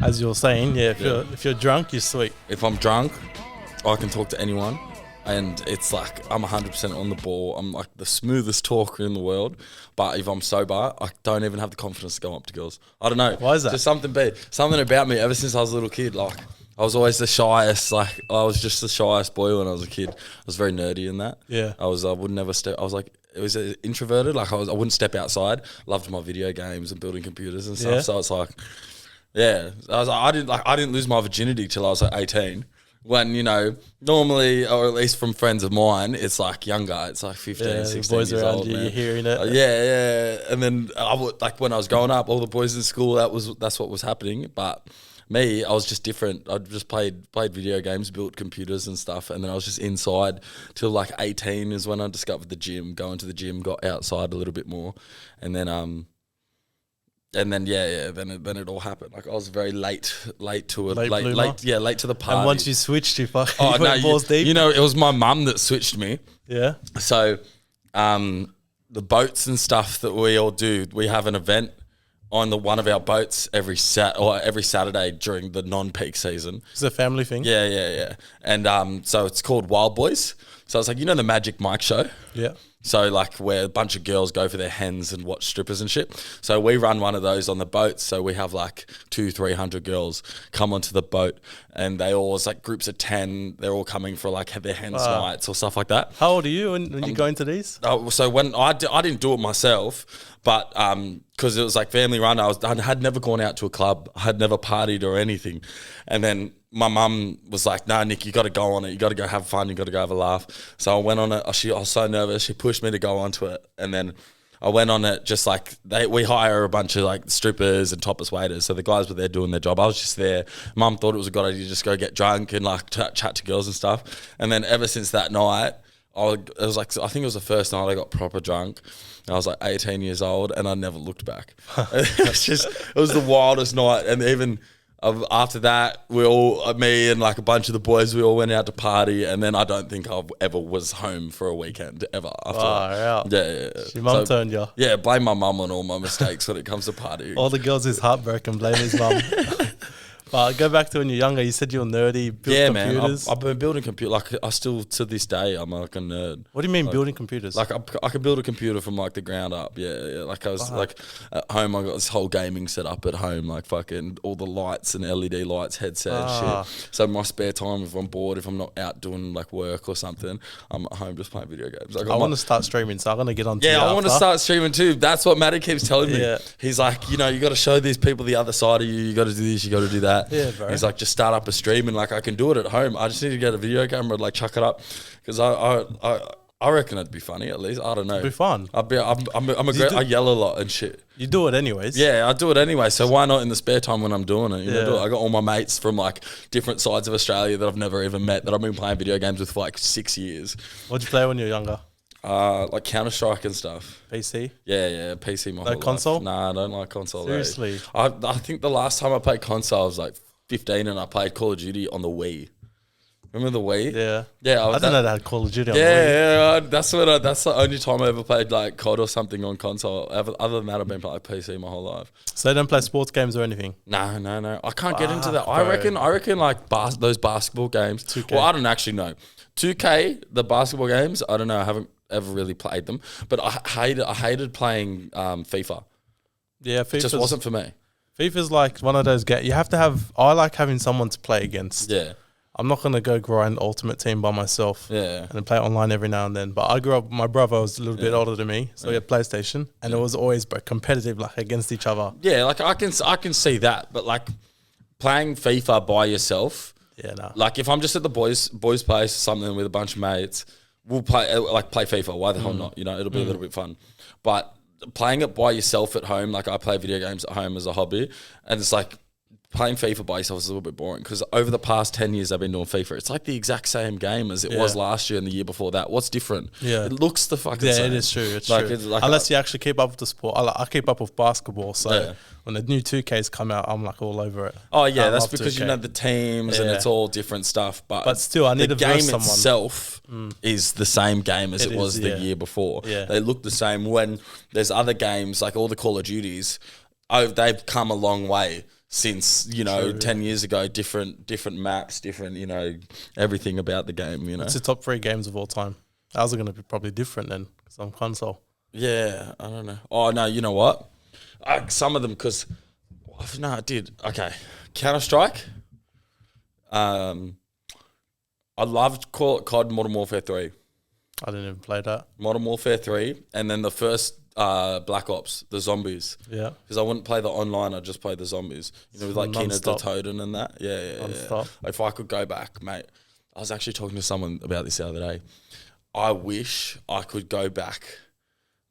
As you were saying, if you're drunk, you're sweet. If I'm drunk, I can talk to anyone. And it's like I'm 100% on the ball. I'm like the smoothest talker in the world. But if I'm sober, I don't even have the confidence to go up to girls. I don't know. Why is that? Just something about me ever since I was a little kid. Like I was always the shyest. Like I was just the shyest boy when I was a kid. I was very nerdy in that. Yeah. I would never step. I was like, it was introverted. Like I wouldn't step outside. Loved my video games and building computers and stuff. Yeah. So it's like, yeah. I didn't lose my virginity till I was like 18. When, you know, normally, or at least from friends of mine, it's like younger. It's like 15, 16 boys years around old, you, man. you're hearing it. Yeah. And then I would, like when I was growing up, all the boys in school, that's what was happening. But me, I was just different. I just played video games, built computers and stuff. And then I was just inside till like 18 is when I discovered the gym, going to the gym, got outside a little bit more. And then, then it all happened. Like I was very late to it, late to the party. And once you switched, you went balls deep. You know, it was my mum that switched me. Yeah. So, the boats and stuff that we all do, we have an event on one of our boats every Saturday during the non-peak season. It's a family thing. Yeah. And so it's called Wild Boys. So it's like, you know, the Magic Mike show. Yeah. So like where a bunch of girls go for their hens and watch strippers and shit. So we run one of those on the boat. So we have like 200-300 girls come onto the boat, and they all, it's like groups of 10. They're all coming for like their hens nights or stuff like that. How old are you when you go into these? So when I didn't do it myself, but because it was like family run, I had never gone out to a club. I had never partied or anything. And then my mum was like, "Nah, Nick, you got to go on it. You got to go have fun. You got to go have a laugh." So I went on it. I was so nervous. She pushed me to go onto it, and then I went on it. Just like we hire a bunch of like strippers and topless waiters. So the guys were there doing their job. I was just there. Mum thought it was a good idea to just go get drunk and like chat to girls and stuff. And then ever since that night, I think it was the first night I got proper drunk. I was like 18 years old, and I never looked back. It was the wildest night, and even. After that, me and like a bunch of the boys, we all went out to party, and then I don't think I ever was home for a weekend ever after that. Yeah. Your mum turned you. Yeah, blame my mum on all my mistakes when it comes to partying. All the girls is heartbroken, blame his mum. But go back to when you're younger. You said you were nerdy, built computers. Man. I've been building computers. Like I still to this day, I'm like a nerd. What do you mean building computers? Like I could build a computer from like the ground up. Yeah. Like I was like at home, I got this whole gaming set up at home, like fucking all the lights and LED lights, headset, shit. So in my spare time, if I'm bored, if I'm not out doing like work or something, I'm at home just playing video games. I want to start streaming, so I'm gonna get on. Yeah, I want to start streaming too. That's what Matty keeps telling me. Yeah. He's like, you know, you got to show these people the other side of you. You got to do this. You got to do that. Yeah, bro. He's like, just start up a stream, and like I can do it at home. I just need to get a video camera and like chuck it up, because I reckon it'd be funny at least. I don't know. It'd be fun. I yell a lot and shit. You do it anyways. Yeah, I do it anyway. So why not in the spare time when I'm doing it? You know, I got all my mates from like different sides of Australia that I've never even met, that I've been playing video games with for like 6 years. What'd you play when you were younger? Like Counter-Strike and stuff. PC? Yeah, PC my whole console? life. Nah, I don't like console. Seriously? I think the last time I played console I was like 15, and I played Call of Duty on the Wii. Remember the Wii? Yeah. Yeah. I didn't know they had Call of Duty on the Wii. Yeah, that's the only time I ever played like COD or something on console. Other than that, I've been playing PC my whole life. So they don't play sports games or anything? No. I can't get into that. I reckon like those basketball games. 2K. Well, I don't actually know. 2K, the basketball games, I don't know. I haven't ever really played them. But I hated playing FIFA. Yeah, FIFA. It just wasn't for me. FIFA's like one of those games. You have to have... I like having someone to play against. Yeah. I'm not going to go grind Ultimate Team by myself. Yeah. And then play online every now and then. But I grew up... My brother was a little bit older than me. So he had PlayStation. And it was always competitive, like against each other. Yeah, like I can see that. But like playing FIFA by yourself... Yeah, no. Like if I'm just at the boys' place or something with a bunch of mates, we'll play FIFA. Why the hell not? You know, it'll be a little bit fun. But playing it by yourself at home, like I play video games at home as a hobby, and it's like playing FIFA by yourself is a little bit boring, because over the past 10 years I've been doing FIFA. It's like the exact same game as it was last year and the year before that. What's different? Yeah. It looks the fucking same. Yeah, it is true. It's true. Unless you actually keep up with the sport. I keep up with basketball, so when the new 2Ks come out, I'm like all over it. Oh yeah, that's because 2K. You know the teams and it's all different stuff. But still, I need to verse someone. The game itself is the same game as it was the year before. Yeah. They look the same. When there's other games like all the Call of Duties, they've come a long way. since, True, 10 years ago, different maps, different, everything about the game, It's the top 3 games of all time. Ours are going to be probably different then because I'm console. Yeah, I don't know. Oh, no, you know what? Some of them, because... No, I did. Okay. Counter-Strike. I loved COD Modern Warfare 3. I didn't even play that. Modern Warfare 3. And then the first Black Ops, the zombies. Yeah. Because I wouldn't play the online, I'd just play the zombies. With like Kina the Non-stop. Toten and that. Yeah. Non-stop. If I could go back, mate. I was actually talking to someone about this the other day. I wish I could go back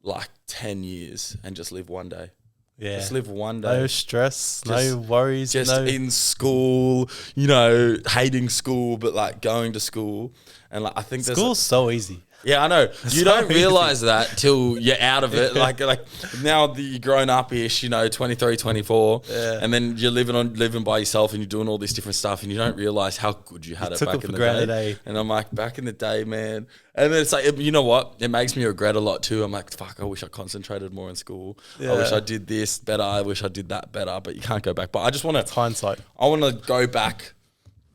like 10 years and just live one day. Yeah. Just live one day. No stress, no worries. Just no. in school, hating school, but like going to school. And like, I think School's so easy. Yeah, I know. You so don't realize that till you're out of it. Like now that you're grown up-ish, 23, 24, and then you're living by yourself and you're doing all this different stuff and you don't realize how good you had it back in the day. And I'm like, back in the day, man. And then it's like, you know what? It makes me regret a lot too. I'm like, fuck, I wish I concentrated more in school. Yeah. I wish I did this better. I wish I did that better, but you can't go back. But I just want to... Hindsight. I want to go back,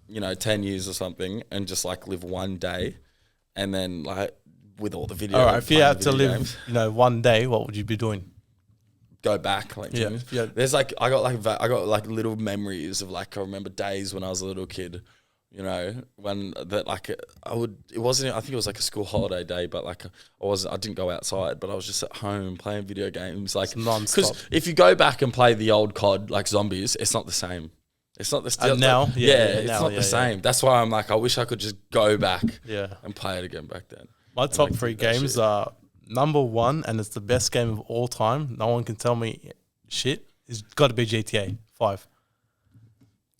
10 years or something and just like live one day. And then, like, with all the video. All right, if you had to live, games, one day, what would you be doing? go back, like, Yeah. There's like I got like little memories of like I remember days when I was a little kid, when that like it wasn't, I think it was like a school holiday day, but like I didn't go outside, but I was just at home playing video games, like non-stop. Because if you go back and play the old COD like zombies, it's not the same. It's not the same. Now? It's now, not the same. That's why I'm like, I wish I could just go back and play it again back then. My top 3 games are number 1, and it's the best game of all time. No one can tell me shit. It's got to be GTA 5.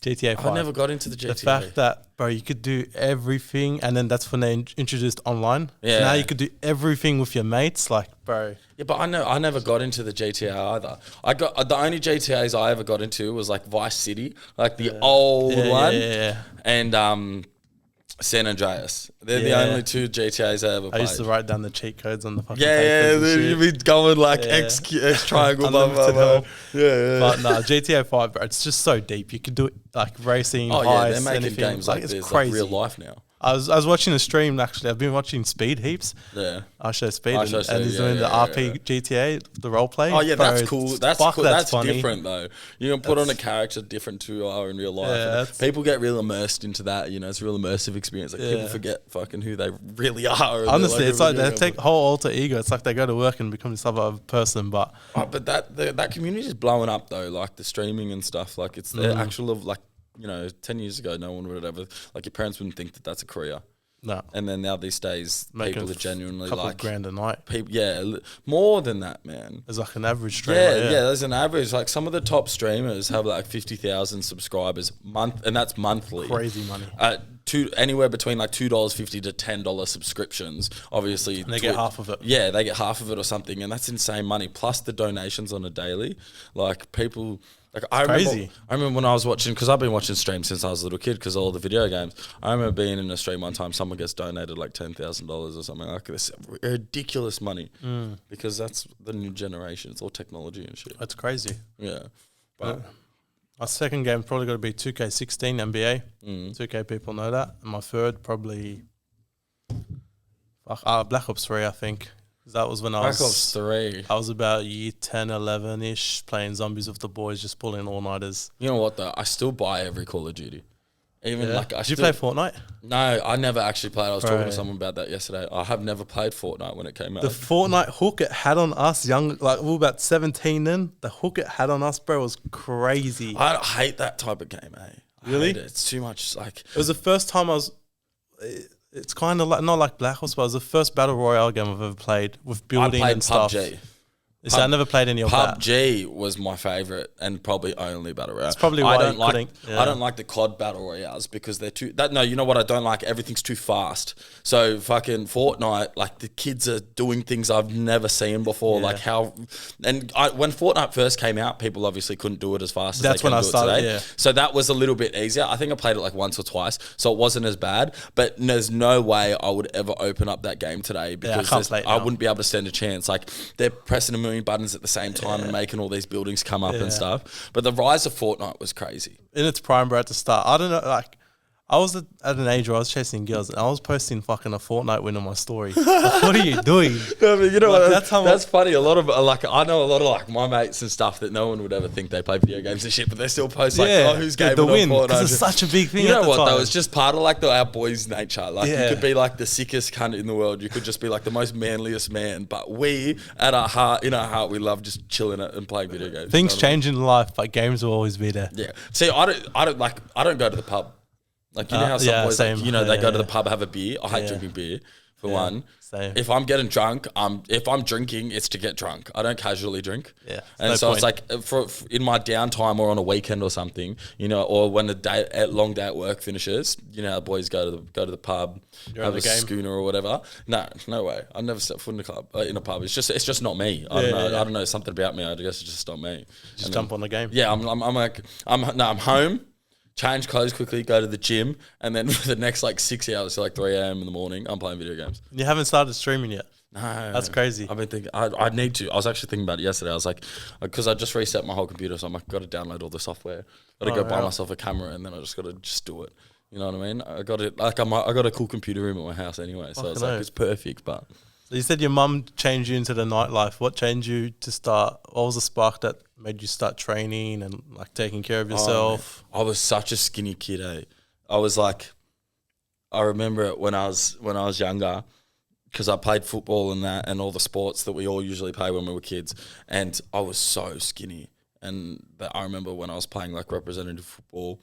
GTA 5. I never got into the GTA. The fact that, bro, you could do everything, and then that's when they introduced online. Yeah. So now you could do everything with your mates, like, bro. Yeah, but I never got into the GTA either. I got the only GTAs I ever got into was like Vice City, like the old one, and San Andreas. They're the only 2 GTAs I ever played. I used to write down the cheat codes on the fucking papers. Yeah, you'd be going like X triangle, blah, blah, blah. Yeah. But no, GTA 5, bro, it's just so deep. You could do it like racing, heists, they're making anything. games like it's this, crazy. like real life now. I was watching a stream, actually. I've been watching Speed heaps. Yeah. I show Speed, I show and he's doing the RP GTA, the role play. Oh, yeah, Bro, that's cool. That's cool. That's funny. different, though. You can put on a character different to who are in real life. Yeah, people get real immersed into that, it's a real immersive experience. Like, people forget fucking who they really are. Honestly, it's like they take whole alter ego. It's like they go to work and become this other person, but... But that community is blowing up, though, like the streaming and stuff. Like, it's the actual of, like, 10 years ago, no one would ever... Like, your parents wouldn't think that that's a career. No. And then now these days, people are genuinely couple like... of grand a night. People, more than that, man. There's like an average streamer. Yeah, there's an average. Like some of the top streamers have like 50,000 subscribers and that's monthly. Crazy money. Anywhere between like $2.50 to $10 subscriptions. Obviously, and they get half of it. Yeah, they get half of it or something, and that's insane money. Plus the donations on a daily. Like people. Like I remember when I was watching, because I've been watching streams since I was a little kid because of all the video games. I remember being in a stream one time, someone gets donated like $10,000 or something like this. Ridiculous money because that's the new generation. It's all technology and shit. That's crazy. Yeah. But my second game probably got to be 2K16 NBA. 2K people know that. And my third probably Black Ops 3, I think. That was when Black Ops 3. I was about year 10, 11-ish, playing zombies with the boys, just pulling all-nighters. You know what, though? I still buy every Call of Duty. Even like Did you play Fortnite? No, I never actually played. I was talking to someone about that yesterday. I have never played Fortnite when it came out. The Fortnite hook it had on us, we were about 17 then. The hook it had on us, bro, was crazy. I hate that type of game, eh? Really? It's too much, like... It was the first time I was... It's kind of like, not like Black Ops, but it was the first Battle Royale game I've ever played with building and stuff. PUBG. So I never played any of that. PUBG was my favorite and probably only battle royale. That's probably why I don't like the COD battle royales because they're too. No, you know what I don't like? Everything's too fast. So fucking Fortnite, like the kids are doing things I've never seen before. Yeah. Like how, when Fortnite first came out, people obviously couldn't do it as fast as That's they can when I do started. it today. Yeah. So that was a little bit easier. I think I played it like once or twice, so it wasn't as bad. But there's no way I would ever open up that game today because I can't play it now. I wouldn't be able to stand a chance. Like they're pressing $1 million buttons at the same time and making all these buildings come up and stuff. But the rise of Fortnite was crazy. In its prime, bro, at the start. I don't know, like, I was at an age where I was chasing girls and I was posting fucking a Fortnite win on my story. Like, what are you doing? No, but you know Like, what? That's funny. A lot of like I know a lot of like my mates and stuff that no one would ever think they play video games and shit, but they still post like, oh, who's gaming the win, on Fortnite? because it's such a big thing. You know at the what time. though? It's just part of like our boys' nature. Like you could be like the sickest cunt in the world. You could just be like the most manliest man. But we, in our heart, we love just chilling and playing video games. Things change in life, but games will always be there. Yeah. See, I don't go to the pub. Like, you know how some boys, like, they go to the pub, have a beer. I hate drinking beer, for one. Same. If I'm getting drunk, if I'm drinking, it's to get drunk. I don't casually drink. Yeah. And so it's like, for in my downtime or on a weekend or something, or when the long day at work finishes, how boys go to the pub, have a schooner or whatever. No way. I've never stepped foot in a club, in a pub. It's just not me. I don't know. I don't know, something about me. I guess it's just not me. Just jump on the game. Yeah, I'm home. Change clothes quickly, go to the gym, and then for the next like 6 hours till like 3 a.m. in the morning, I'm playing video games. You haven't started streaming yet? No. That's crazy. I've been thinking, I need to. I was actually thinking about it yesterday. I was like, because I just reset my whole computer, so I'm like, got to download all the software. Got to go buy myself a camera, and then I just got to do it. You know what I mean? I got a cool computer room at my house anyway, so it's like, it's perfect, but... So you said your mum changed you into the nightlife. What changed you to start? What was the spark that made you start training and like taking care of yourself? I was such a skinny kid, eh? I was like, I remember it when I was younger, because I played football and that and all the sports that we all usually play when we were kids, and I was so skinny. And I remember when I was playing like representative football,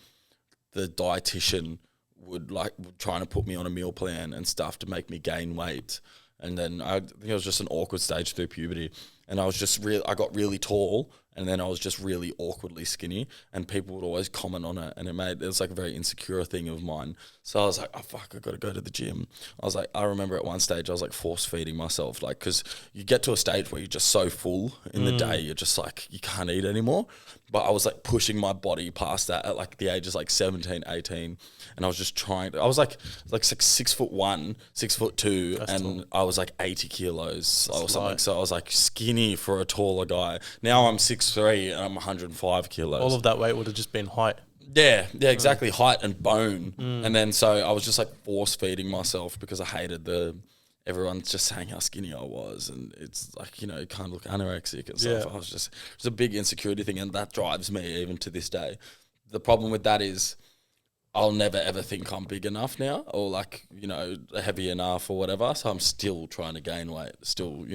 the dietitian would trying to put me on a meal plan and stuff to make me gain weight. And then I think it was just an awkward stage through puberty. And I was just I got really tall, and then I was just really awkwardly skinny, and people would always comment on it, and it was like a very insecure thing of mine. So I was like, oh fuck, I got to go to the gym. I remember at one stage I was like force feeding myself, like, because you get to a stage where you're just so full in the day, you're just like, you can't eat anymore. But I was like pushing my body past that at like the ages like 17, 18, and I was just trying. I was like 6'1", 6'2", and I was like 80 kilos or something. So I was like skinny for a taller guy. Now I'm 6'3" and I'm 105 kilos. All of that weight would have just been height. Yeah, exactly. Height and bone. And then so I was just like force feeding myself because I hated everyone's just saying how skinny I was, and it's like, you kind of look anorexic and stuff. I was it's a big insecurity thing, and that drives me even to this day. The problem with that is I'll never ever think I'm big enough now, or like, heavy enough or whatever. So I'm still trying to gain weight, still,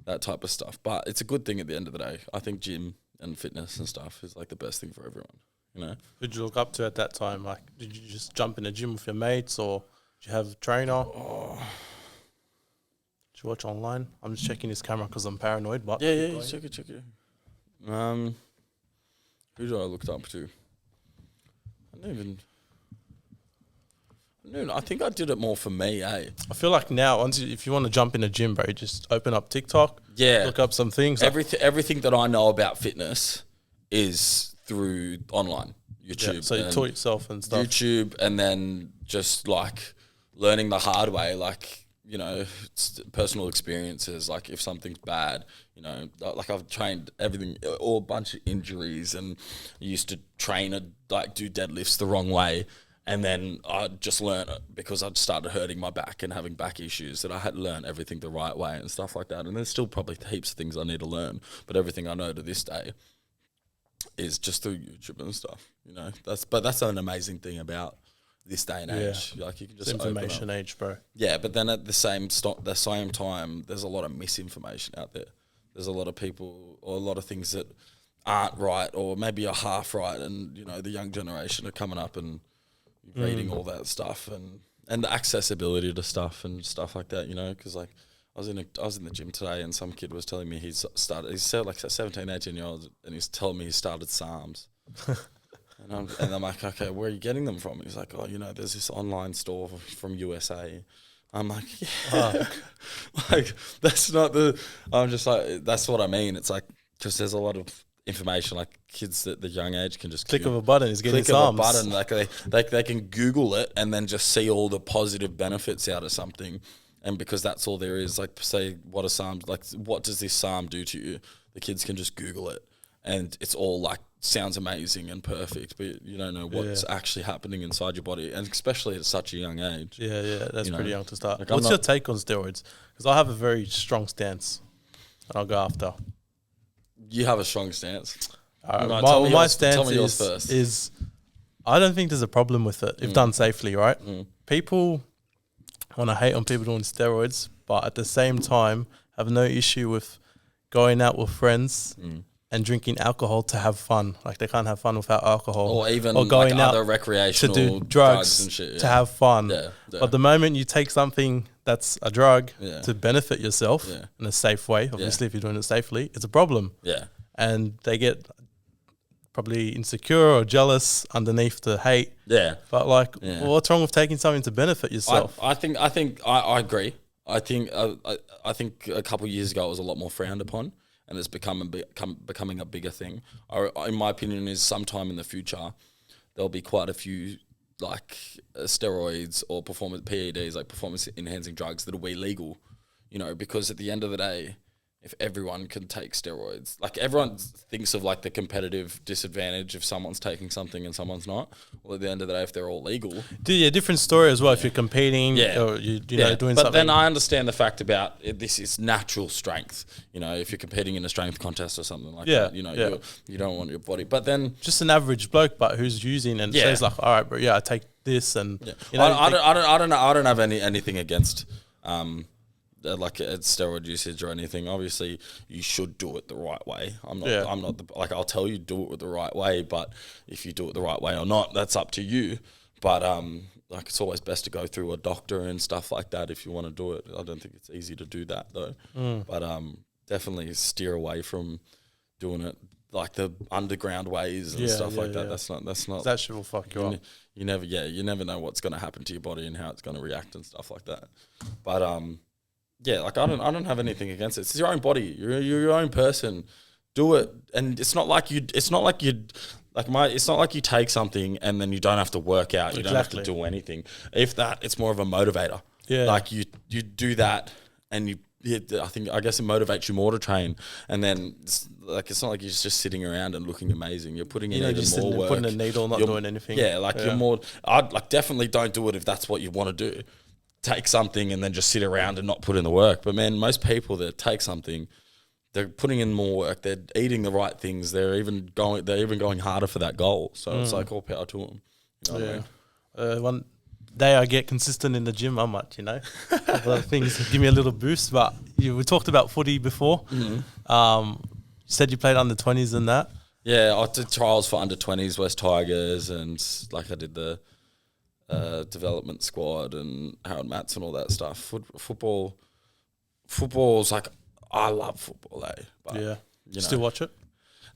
that type of stuff. But it's a good thing at the end of the day. I think gym and fitness and stuff is like the best thing for everyone, Who did you look up to at that time? Like, did you just jump in the gym with your mates, or did you have a trainer? Did you watch online? I'm just checking his camera because I'm paranoid. But yeah, check it. Who did I look up to? I think I did it more for me, eh? I feel like now, if you want to jump in a gym, bro, just open up TikTok. Yeah, look up some things. Everything that I know about fitness is through online, YouTube. Yeah, so you taught yourself and stuff. YouTube, and then just like learning the hard way, like, personal experiences. Like if something's bad, like I've trained everything, all a bunch of injuries, and used to train do deadlifts the wrong way. And then I just learned it because I'd started hurting my back and having back issues, that I had to learn everything the right way and stuff like that. And there's still probably heaps of things I need to learn, but everything I know to this day is just through YouTube and stuff. That's an amazing thing about this day and age. Like you can just it's information age, bro. Yeah, but then at the same time, there's a lot of misinformation out there. There's a lot of people or a lot of things that aren't right, or maybe are half right, and the young generation are coming up and reading all that stuff, and the accessibility to stuff and stuff like that. Because like I was in the gym today, and some kid was telling me he's said like 17, 18 year old, and he's telling me he started Psalms. And I'm like, okay, where are you getting them from? And he's like, oh, there's this online store from USA. I'm like, yeah. Like, that's not I'm just like, that's what I mean. It's like, because there's a lot of information, like kids at the young age can just click of a button is getting click of a button. Like they can Google it and then just see all the positive benefits out of something. And because that's all there is, like, say, what does this psalm do to you? The kids can just Google it, and it's all like sounds amazing and perfect, but you don't know what's actually happening inside your body, and especially at such a young age. Yeah, that's pretty young to start. Like, What's your take on steroids? Because I have a very strong stance, and I'll go after. You have a strong stance. My stance is I don't think there's a problem with it if done safely, right? People want to hate on people doing steroids, but at the same time have no issue with going out with friends and drinking alcohol to have fun. Like, they can't have fun without alcohol. Or even going like out other recreational to do drugs and shit, to have fun. Yeah. But the moment you take something that's a drug to benefit yourself in a safe way, obviously if you're doing it safely, it's a problem. Yeah. And they get probably insecure or jealous underneath the hate. Yeah. But well, what's wrong with taking something to benefit yourself? I agree. I think a couple of years ago it was a lot more frowned upon, and it's becoming a bigger thing. In my opinion, is sometime in the future there'll be quite a few like steroids or PEDs, like performance enhancing drugs, that'll be legal. You know, because at the end of the day, if everyone can take steroids, like everyone thinks of like the competitive disadvantage if someone's taking something and someone's not. Well, at the end of the day, if they're all legal, different story as well. If you're competing, or you know doing something. But then I understand the fact about this is natural strength. You know, if you're competing in a strength contest or something like that, you know, you don't want your body. But then just an average bloke, but who's using and says like, all right, bro, I take this, and you know, I don't have anything against like steroid usage or anything. Obviously you should do it the right way. I'm not I'll tell you do it the right way, but if you do it the right way or not, that's up to you. But like, it's always best to go through a doctor and stuff like that if you want to do it. I don't think it's easy to do that though. But definitely steer away from doing it like the underground ways and stuff like that. That's not that shit will fuck you up. You never know what's going to happen to your body and how it's going to react and stuff like that. But like I don't have anything against it. It's your own body. You're your own person. Do it, and it's not like you take something and then you don't have to work out. You don't have to do anything. If that, it's more of a motivator. Yeah, like you do that, and I guess it motivates you more to train. And then it's not like you're just sitting around and looking amazing. You're putting in even more work. Putting a needle, not doing anything. Yeah, you're more. I'd definitely don't do it if that's what you want to do. Take something and then just sit around and not put in the work. But man, most people that take something, they're putting in more work. They're eating the right things. They're even going harder for that goal. So it's like all power to them. You know what I mean? One day I get consistent in the gym, I might, a couple of things give me a little boost. But we talked about footy before. You said you played under 20s and that. Yeah, I did trials for under 20s, West Tigers, and I did the development squad and Harold Matts and all that stuff. Football's like, I love football, But, still watch it?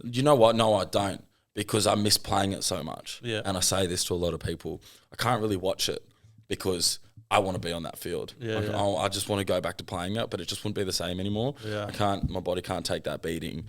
You know what? No, I don't, because I miss playing it so much. Yeah. And I say this to a lot of people. I can't really watch it because I want to be on that field. I just want to go back to playing it, but it just wouldn't be the same anymore. Yeah. My body can't take that beating.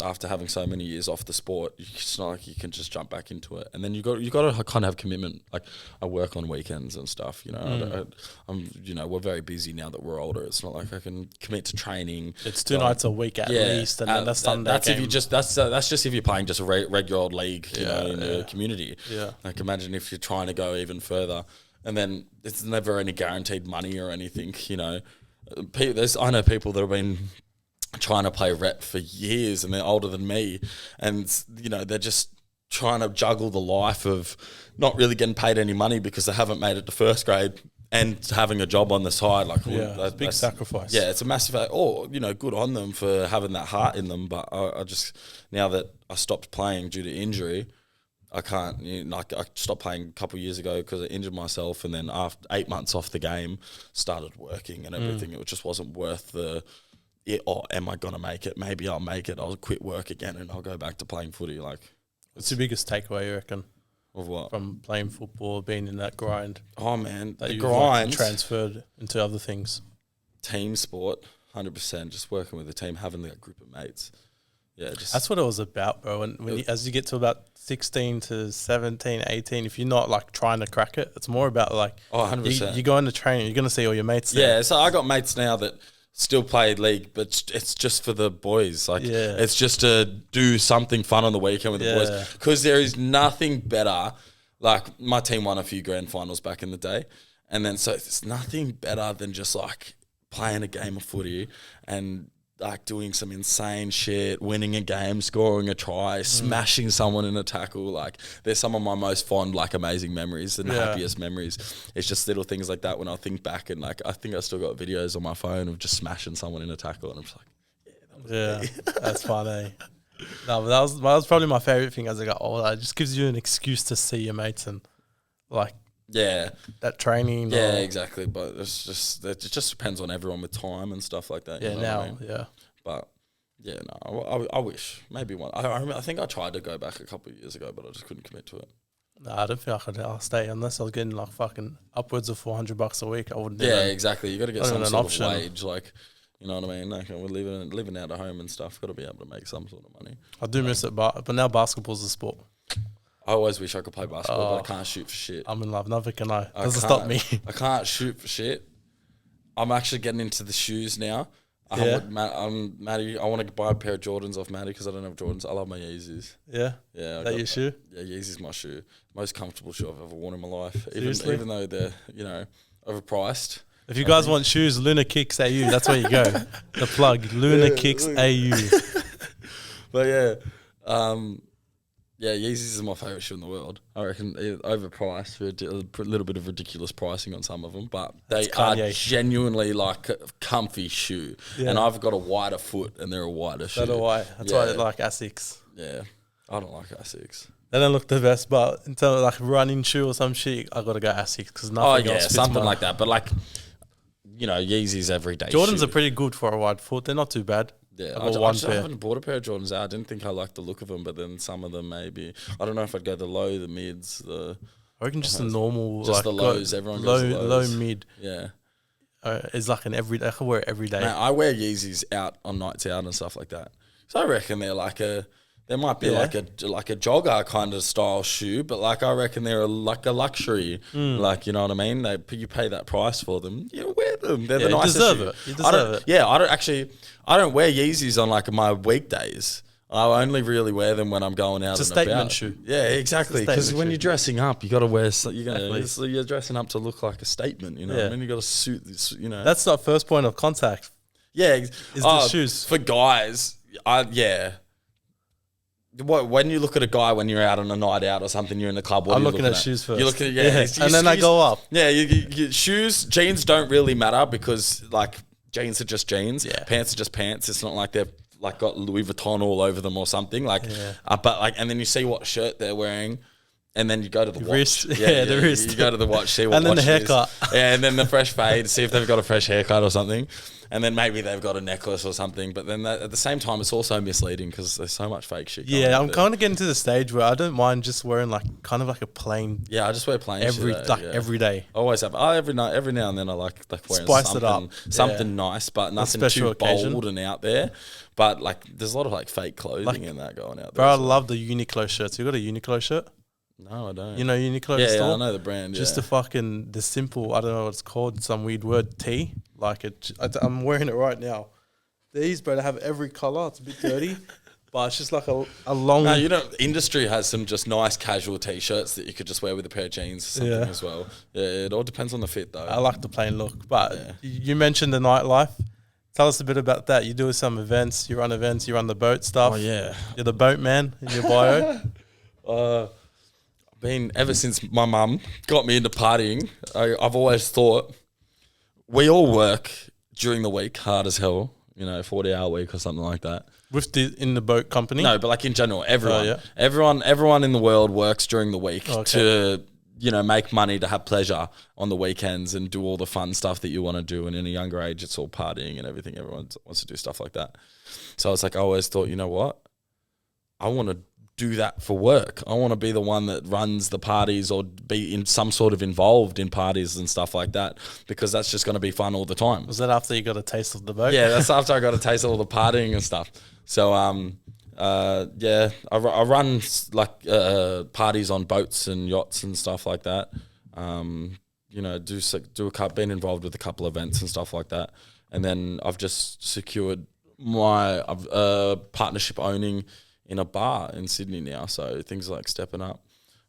After having so many years off the sport, it's not like you can just jump back into it. And then you got to kind of have commitment. Like, I work on weekends and stuff. We're very busy now that we're older. It's not like I can commit to training. It's 2 nights a week at least, and then that's Sunday. That's game. That's just if you're playing just a regular old league, in the community. Yeah. Like, imagine if you're trying to go even further. And then it's never any guaranteed money or anything, I know people that have been trying to play rep for years and they're older than me, and, they're just trying to juggle the life of not really getting paid any money because they haven't made it to first grade and having a job on the side. Like, that's a big sacrifice. Yeah, it's a massive, good on them for having that heart in them. But I just, now that I stopped playing due to injury, I can't. I stopped playing a couple of years ago because I injured myself, and then after 8 months off the game, started working and everything. It just wasn't worth am I gonna make it? Maybe I'll make it. I'll quit work again and I'll go back to playing footy. What's the biggest takeaway you reckon? Of what? From playing football, being in that grind? Oh man, the grind transferred into other things. Team sport, 100%. Just working with a team, having that group of mates. That's what it was about, bro. And as you get to about 16 to 17, 18, if you're not like trying to crack it, it's more about like 100%. You go into training, you're gonna see all your mates there. Yeah, so I got mates now that still play league, but it's just for the boys. Like, it's just to do something fun on the weekend with the boys. Because there is nothing better. Like, my team won a few grand finals back in the day, and then so it's nothing better than just like playing a game of footy and like doing some insane shit, winning a game, scoring a try, smashing someone in a tackle. Like, they're some of my most fond, like, amazing memories and happiest memories. It's just little things like that when I think back, and like I think I still got videos on my phone of just smashing someone in a tackle, and I'm just like, that's funny. No, but that was probably my favorite thing as I got older. It just gives you an excuse to see your mates and like that training. Yeah, exactly. But it just depends on everyone with time and stuff like that. Yeah, you know now, what I mean? But yeah, no, I wish maybe one. I think I tried to go back a couple of years ago, but I just couldn't commit to it. No, I don't think I'll stay unless I was getting like fucking upwards of $400 a week. I wouldn't. Yeah, exactly. You got to get some sort of wage, like. You know what I mean? Like, we're living out of home and stuff. Got to be able to make some sort of money. I do miss it, but now basketball's a sport. I always wish I could play basketball, but I can't shoot for shit. I'm in love. Neither can I. Doesn't stop me. I can't shoot for shit. I'm actually getting into the shoes now. Maddie, I want to buy a pair of Jordans off Maddie because I don't have Jordans. I love my Yeezys. Yeah? Yeah. That your shoe? Yeah, Yeezy's my shoe. Most comfortable shoe I've ever worn in my life. Seriously? Even though they're, overpriced. If you guys want shoes, Luna Kicks AU. That's where you go. The plug, Luna Kicks AU. But yeah, Yeezys is my favorite shoe in the world. I reckon overpriced for a little bit of ridiculous pricing on some of them, but they are genuinely like a comfy shoe. Yeah. And I've got a wider foot, and they're a wider shoe. That's why I like Asics. Yeah, I don't like Asics. They don't look the best, but in terms of like running shoe or some shit, I gotta go Asics because nothing else fits something like that. But like, Yeezys everyday. Jordans shoe. are pretty good for a wide foot. They're not too bad. Yeah, I haven't bought a pair of Jordans out. I didn't think I liked the look of them, but then some of them maybe. I don't know if I'd go the low, the mids, I reckon just the normal, just like the lows. Everyone goes the lows. Low mid. Yeah, it's like an everyday. I can wear it every day. Man, I wear Yeezys out on nights out and stuff like that. So I reckon they're like there might be like a jogger kind of style shoe, but like I reckon they're like a luxury. Like, you know what I mean? You pay that price for them. You wear them. They're the nicest shoe. You deserve it. Yeah, I don't wear Yeezys on like my weekdays. I only really wear them when I'm going out. It's a statement shoe. Yeah, exactly. Because when you're dressing up, you got to wear. You're dressing up to look like a statement. You know what I mean? You got to suit this. That's not first point of contact. Yeah, is the shoes for guys? When you look at a guy when you're out on a night out or something, you're in the club. I'm looking at shoes first. You're looking and then I go up. Yeah, shoes, jeans don't really matter because like jeans are just jeans. Yeah. Pants are just pants. It's not like they've like got Louis Vuitton all over them or something. Like, but like, and then you see what shirt they're wearing. And then you go to the watch. The wrist. You go to the watch, see what and then watch the haircut. Yeah, and then the fresh fade, see if they've got a fresh haircut or something. And then maybe they've got a necklace or something. But then at the same time, it's also misleading because there's so much fake shit. Yeah, I'm kind of getting to the stage where I don't mind just wearing like kind of like a plain. Yeah, I just wear plain every day. I always have. Every now and then I like wearing spice it up. Something nice, but nothing too bold and out there. But like, there's a lot of like fake clothing in that going out there. Bro, I love the Uniqlo shirts. You got a Uniqlo shirt? No, I don't. You know Uniqlo store? Yeah, I know the brand. Just the simple, I don't know what it's called, some weird word, tee. Like I'm wearing it right now. These, bro, they have every color. It's a bit dirty, but it's just like a long. No, industry has some just nice casual t-shirts that you could just wear with a pair of jeans or something as well. Yeah, it all depends on the fit though. I like the plain look, but you mentioned the nightlife. Tell us a bit about that. You do some events, you run the boat stuff. Oh yeah, you're the boat man in your bio. Ever since my mum got me into partying, I've always thought we all work during the week hard as hell, 40-hour week or something like that. In the boat company? No, but like in general, everyone in the world works during the week to make money, to have pleasure on the weekends and do all the fun stuff that you want to do. And in a younger age, it's all partying and everything. Everyone wants to do stuff like that. So it's like I always thought, you know what? I want to do that for work. I want to be the one that runs the parties or be in some sort of involved in parties and stuff like that, because that's just going to be fun all the time. Was that after you got a taste of the boat? Yeah, that's after I got a taste of all the partying and stuff. So Yeah, I run like parties on boats and yachts and stuff like that. You know, been involved with a couple events and stuff like that. And then I've just secured my partnership owning in a bar in Sydney now. So things are like stepping up.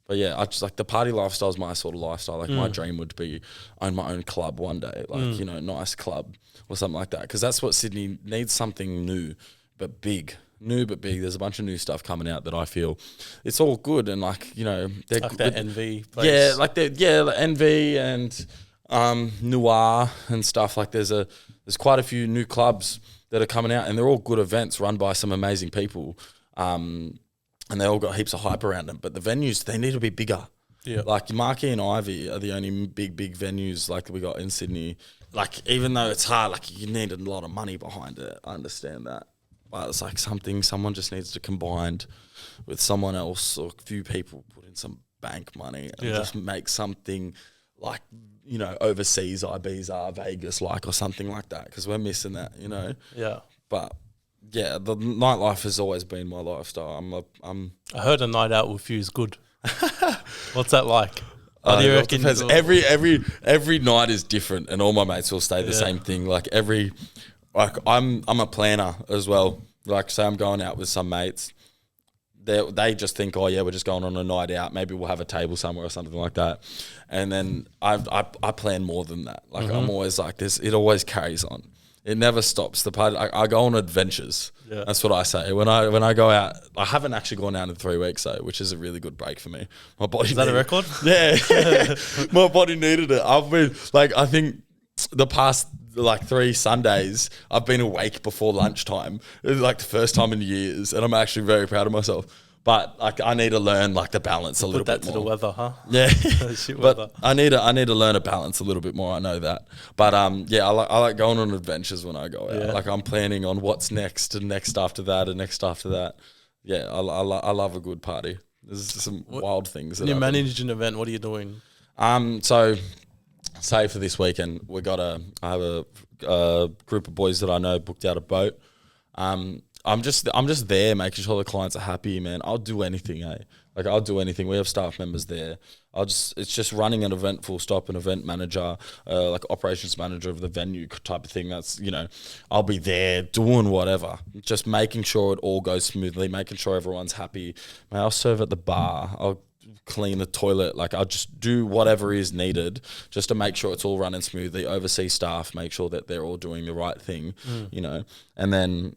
But yeah, I just like the party lifestyle is my sort of lifestyle. Like my dream would be own my own club one day, like, you know, nice club or something like that. Because that's what Sydney needs, something new but big. New but big. There's a bunch of new stuff coming out that I feel it's all good, and like, you know, they're like that NV place. Yeah, like like NV and Noir and stuff. Like there's quite a few new clubs that are coming out, and they're all good events run by some amazing people. And they all got heaps of hype around them. But the venues, they need to be bigger. Yeah. Like Marquee and Ivy are the only big venues like we got in Sydney. Like, even though it's hard, like you need a lot of money behind it. I understand that. But it's like someone just needs to combine with someone else, or a few people put in some bank money and just make something like, you know, overseas, Ibiza, Vegas, like, or something like that. Because we're missing that, you know? Yeah. But yeah, the nightlife has always been my lifestyle. I heard a night out with you is good. What's that like? What do you reckon? Every night is different, and all my mates will say the same thing. Like I'm a planner as well. Like, say I'm going out with some mates, they just think, oh yeah, we're just going on a night out. Maybe we'll have a table somewhere or something like that. And then I plan more than that. Like I'm always like this. It always carries on. It never stops. The party. I go on adventures. Yeah. That's what I say. When I go out, I haven't actually gone out in 3 weeks though, which is a really good break for me. My body. Is that a record? Yeah. My body needed it. I've been like, I think the past like 3 Sundays, I've been awake before lunchtime. It's like the first time in years, and I'm actually very proud of myself. But like, I need to learn like the balance a little bit more. Put that to the weather, huh? Yeah. Shit weather. But I need to learn a balance a little bit more. I know that. But yeah, I like going on adventures when I go out. Yeah. Like I'm planning on what's next and next after that and next after that. Yeah, I love a good party. There's some wild things. When you manage an event, what are you doing? So say for this weekend, I have a group of boys that I know booked out a boat. I'm just there making sure the clients are happy, man. I'll do anything, Like I'll do anything. We have staff members there. It's just running an event, full stop, an event manager, like operations manager of the venue type of thing. That's, you know, I'll be there doing whatever, just making sure it all goes smoothly, making sure everyone's happy. I'll serve at the bar. I'll clean the toilet. Like I'll just do whatever is needed just to make sure it's all running smoothly. Oversee staff, make sure that they're all doing the right thing, you know, and then,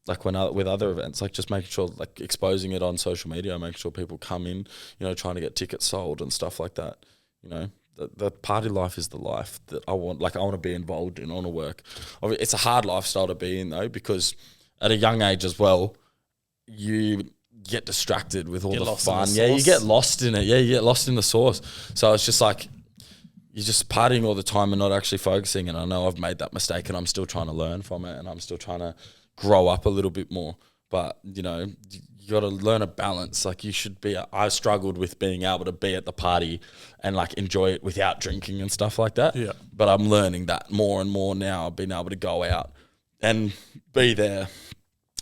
like with other events, like just making sure, like exposing it on social media, making sure people come in, you know, trying to get tickets sold and stuff like that. You know, the party life is the life that I want. Like I want to be involved in, I want to work. It's a hard lifestyle to be in though, because at a young age as well, you get distracted with all the fun. Yeah, you get lost in it. Yeah, you get lost in the sauce. So it's just like, you're just partying all the time and not actually focusing. And I know I've made that mistake, and I'm still trying to learn from it, and I'm still trying to grow up a little bit more. But, you know, you got to learn a balance. Like you should be, I struggled with being able to be at the party and like enjoy it without drinking and stuff like that. Yeah. But I'm learning that more and more now, being able to go out and be there.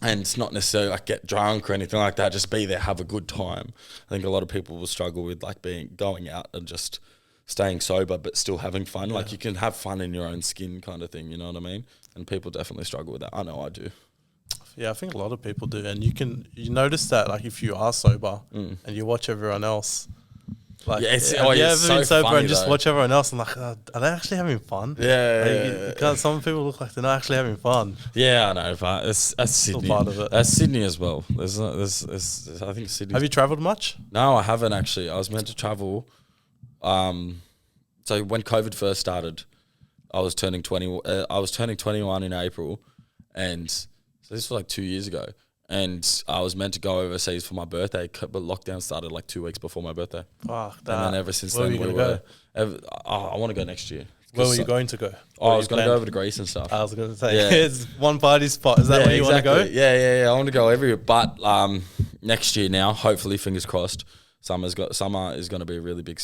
And it's not necessarily like get drunk or anything like that. Just be there, have a good time. I think a lot of people will struggle with like going out and just staying sober, but still having fun. Yeah. Like you can have fun in your own skin kind of thing. You know what I mean? And people definitely struggle with that. I know I do. Yeah, I think a lot of people do. And you notice that like if you are sober and you watch everyone else. Like, yeah, it's so sober funny, and just watch everyone else and like, are they actually having fun? Yeah, because some people look like they're not actually having fun. Yeah, I know, but that's Sydney. Part of it. That's Sydney as well. There's I think Sydney. Have you travelled much? No, I haven't actually. I was meant to travel. So when COVID first started, I was turning 20. I was turning 21 in April, and so this was like 2 years ago. And I was meant to go overseas for my birthday, but lockdown started like 2 weeks before my birthday. Fuck that. And then ever since then, I want to go next year. Where were you going to go? I was going to go over to Greece and stuff. I was going to say, it's one party spot. Is that where you want to go? Yeah. I want to go everywhere. But next year now, hopefully, fingers crossed, summer is going to be a really big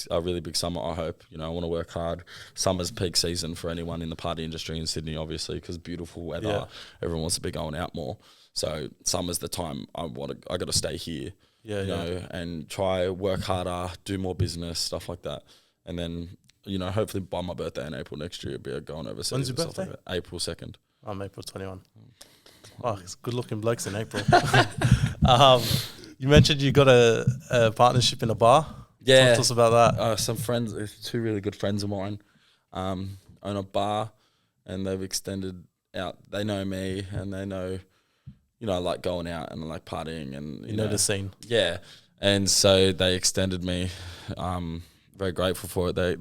summer. I hope. You know, I want to work hard. Summer's peak season for anyone in the party industry in Sydney, obviously, because beautiful weather. Yeah. Everyone wants to be going out more. So summer's the time I got to stay here. Yeah, you know, and try work harder, do more business, stuff like that, and then hopefully by my birthday in April next year, be going overseas. When's your birthday? Like April 2nd. I'm April 21. Oh, it's good looking blokes in April. You mentioned you got a partnership in a bar. Yeah, talk to us about that. Some friends, 2 really good friends of mine, own a bar, and they've extended out. They know me, and they know. I like going out and like partying and you know the scene. Yeah. And so they extended me. Very grateful for it. They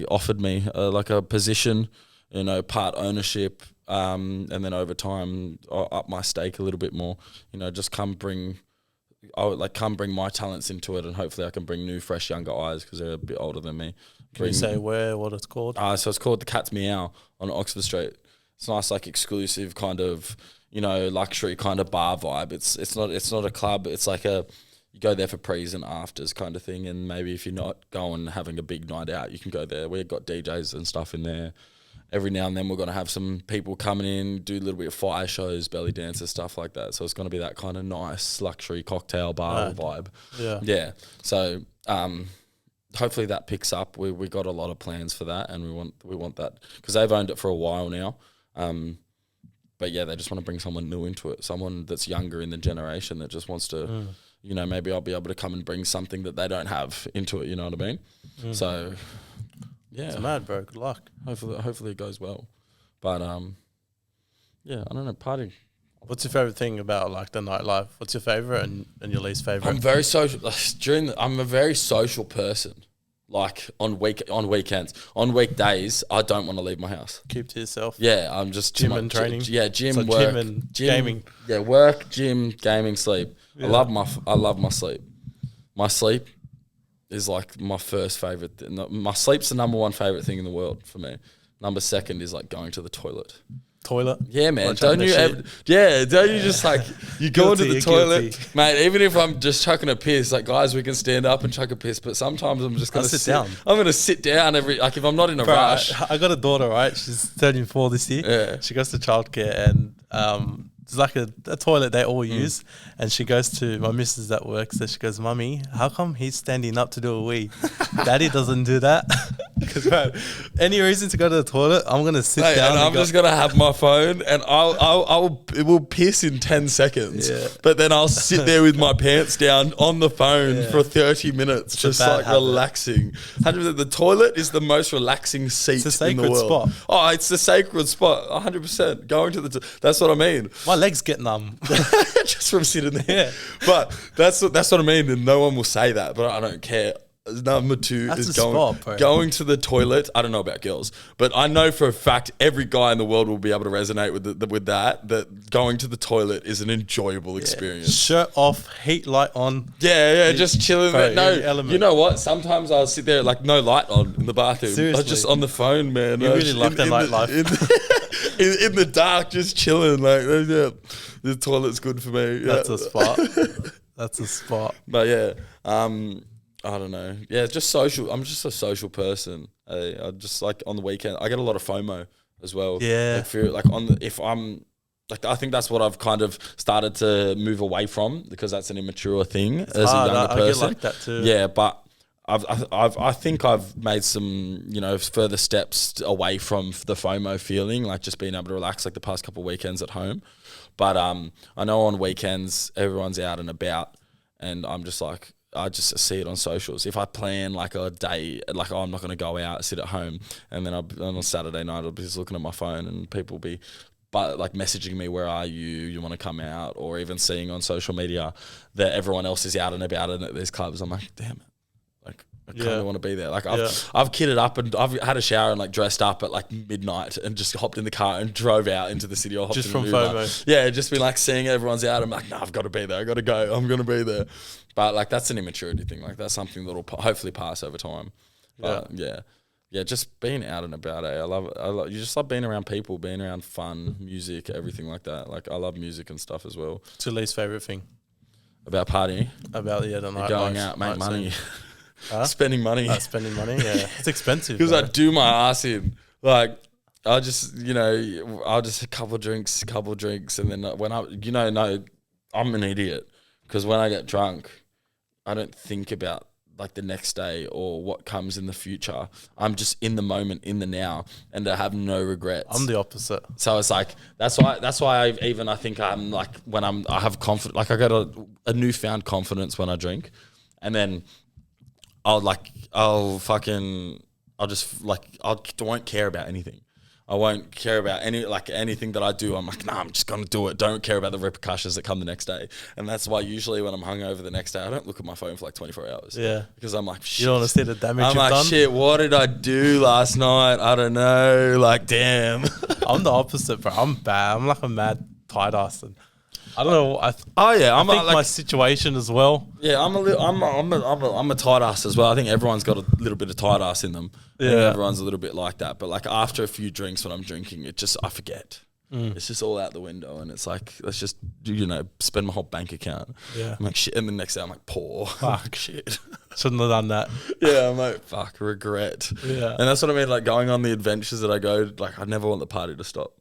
offered me like a position, part ownership, and then over time I'll up my stake a little bit more. Just come bring my talents into it, and hopefully I can bring new, fresh, younger eyes because they're a bit older than me. Can you say what it's called? So it's called the Cat's Meow on Oxford Street. It's nice, like exclusive kind of, luxury kind of bar vibe. It's not a club. It's like you go there for pre's and afters kind of thing. And maybe if you're not going having a big night out, you can go there. We've got DJs and stuff in there. Every now and then we're going to have some people coming in, do a little bit of fire shows, belly dances, stuff like that. So it's going to be that kind of nice luxury cocktail bar vibe. Yeah. Yeah. So hopefully that picks up. We got a lot of plans for that, and we want that because they've owned it for a while now. But yeah, they just want to bring someone new into it, someone that's younger in the generation that just wants to, maybe I'll be able to come and bring something that they don't have into it. You know what I mean? So, yeah, it's mad, bro. Good luck. Hopefully it goes well. But yeah, I don't know, partying. What's your favorite thing about like the nightlife? What's your favorite and your least favorite? I'm very social. I'm a very social person. Like on weekends, on weekdays, I don't want to leave my house. Keep to yourself. Yeah, I'm just gym and training. Gym, so work, gym and gaming. Yeah, work, gym, gaming, sleep. Yeah. I love my sleep. My sleep is like my first favorite. My sleep's the number one favorite thing in the world for me. Number second is like going to the toilet. Toilet? Yeah, man. Don't you just like, you go into the toilet, mate, even if I'm just chucking a piss, like guys, we can stand up and chuck a piss, but sometimes I'm just going to sit down. I'm going to sit down if I'm not in a rush. I got a daughter, right? She's turning 4 this year. Yeah. She goes to childcare and it's like a toilet they all use, and she goes to my missus at work. So she goes, "Mummy, how come he's standing up to do a wee? Daddy doesn't do that." Because any reason to go to the toilet, I'm gonna sit down. And I'm just gonna have my phone, and it will piss in 10 seconds. Yeah. But then I'll sit there with my pants down on the phone for 30 minutes, just like relaxing. The toilet is the most relaxing seat in the world. Spot. Oh, it's the sacred spot. 100%. Going to that's what I mean. My legs get numb just from sitting there. Yeah. But that's what I mean, and no one will say that, but I don't care. Number 2 is going to the toilet. I don't know about girls, but I know for a fact every guy in the world will be able to resonate with that going to the toilet is an enjoyable experience. Shirt off, heat light on. Yeah, just chilling there. No, you know what? Sometimes I'll sit there like no light on in the bathroom. Seriously. I'm just on the phone, man. You really like the nightlife. In the dark, just chilling. Like, the toilet's good for me. That's a spot. That's a spot. But yeah, I don't know. Yeah, just social. I'm just a social person. I just like on the weekend. I get a lot of FOMO as well. Yeah. I think that's what I've kind of started to move away from because that's an immature thing as a younger person. I get like that too. Yeah, but I think I've made some further steps away from the FOMO feeling, like just being able to relax like the past couple of weekends at home. But I know on weekends everyone's out and about, and I'm just like. I just see it on socials. If I plan like a day, like I'm not going to go out, sit at home, and then on a Saturday night I'll be just looking at my phone and people will be like messaging me, "Where are you? You want to come out?" Or even seeing on social media that everyone else is out and about and at these clubs. I'm like, damn it. Like I kind of want to be there. Like I've kitted up and I've had a shower and like dressed up at like midnight and just hopped in the car and drove out into the city or hopped just in from FOMO. Yeah, just been like seeing everyone's out. I'm like, no, I've got to be there. I got to go. I'm going to be there. But like that's an immaturity thing. Like that's something that'll hopefully pass over time. But yeah, just being out and about. I love it. You just love being around people, being around fun, music, everything like that. Like I love music and stuff as well. What's your least favorite thing about partying? About the night going life, out, make money, spending money. Spending money. Yeah, it's expensive because I do my ass in. Like I'll just a couple drinks, and then when I'm an idiot because when I get drunk, I don't think about like the next day or what comes in the future. I'm just in the moment, in the now, and I have no regrets. I'm the opposite. So it's like that's why I think I'm like when I have confidence, like I got a newfound confidence when I drink, and then I won't care about anything. I won't care about anything that I do. I'm like, nah, I'm just gonna do it. Don't care about the repercussions that come the next day. And that's why usually when I'm hungover the next day, I don't look at my phone for like 24 hours. Yeah, because I'm like, shit. You don't want to see the damage. I'm like, shit. What did I do last night? I don't know. Like, damn. I'm the opposite, bro. I'm bad. I'm like a mad tight ass. And I don't know. I think my situation as well. Yeah, I'm a tight ass as well. I think everyone's got a little bit of tight ass in them. Yeah, everyone's a little bit like that. But like after a few drinks when I'm drinking, I forget. It's just all out the window, and it's like let's just spend my whole bank account. Yeah, I'm like shit, and the next day I'm like poor. Fuck shit. Shouldn't have done that. Yeah, I'm like fuck regret. Yeah, and that's what I mean. Like going on the adventures that I go, like I never want the party to stop.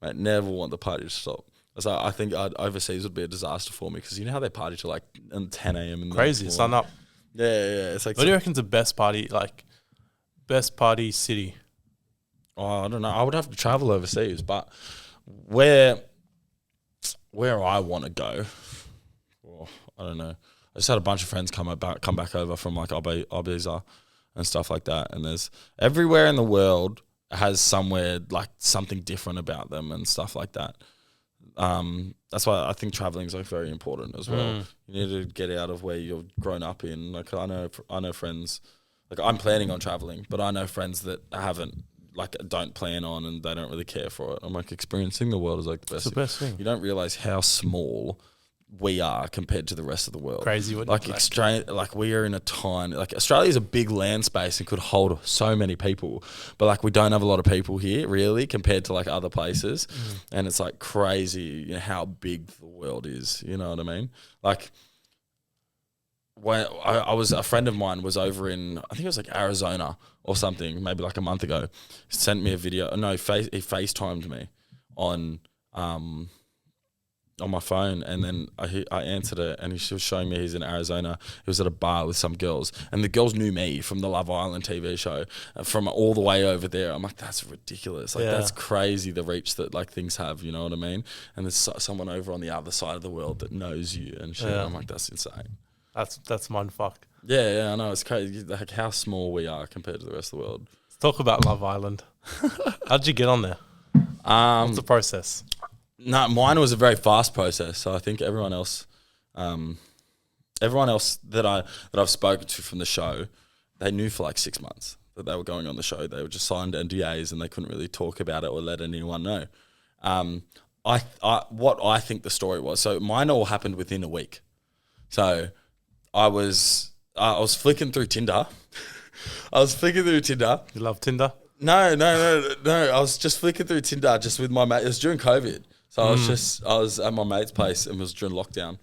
I never want the party to stop. So I think overseas would be a disaster for me because you know how they party till like 10 a.m. in crazy the sun up. Yeah. It's like what do you reckon's the best party city? Oh, I don't know. I would have to travel overseas, but where I want to go, I don't know. I just had a bunch of friends come back over from like Ibiza and stuff like that, and there's everywhere in the world has somewhere like something different about them and stuff like that. That's why I think traveling is like very important as well. You need to get out of where you've grown up in. Like I know friends, like I'm planning on traveling, but I know friends that don't plan on and they don't really care for it. I'm like experiencing the world is like the best thing. You don't realize how small we are compared to the rest of the world. Crazy, like we are in a tiny, like Australia's a big land space and could hold so many people, but like we don't have a lot of people here really compared to like other places, and it's like crazy how big the world is. You know what I mean? Like when a friend of mine was over in, I think it was like Arizona or something, maybe like a month ago. He sent me a video. No, he FaceTimed me on my phone, and then I answered it, and he was showing me he's in Arizona. He was at a bar with some girls, and the girls knew me from the Love Island TV show from all the way over there. I'm like, that's ridiculous. Like that's crazy, the reach that like things have. You know what I mean? And there's someone over on the other side of the world that knows you and shit. I'm like, that's insane. That's mind fuck. Yeah, I know. It's crazy, like how small we are compared to the rest of the world. Let's talk about Love Island. How'd you get on there? What's the process? No, mine was a very fast process. So I think everyone else that I've spoken to from the show, they knew for like 6 months that they were going on the show. They were just signed NDAs and they couldn't really talk about it or let anyone know. What I think the story was. So mine all happened within a week. So I was flicking through Tinder. You love Tinder? No. I was just flicking through Tinder just with my mate. It was during COVID. So I was at my mate's place, and it was during lockdown,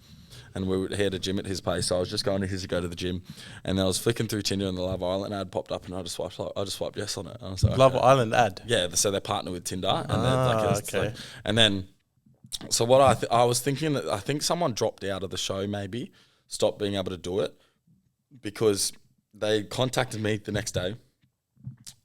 and he had a gym at his place. So I was just going to his to go to the gym, and then I was flicking through Tinder, and the Love Island ad popped up, and I just swiped yes on it. And I was like, Love Island ad. Yeah, so they partner with Tinder, and and then so what I was thinking that I think someone dropped out of the show, maybe stopped being able to do it because they contacted me the next day.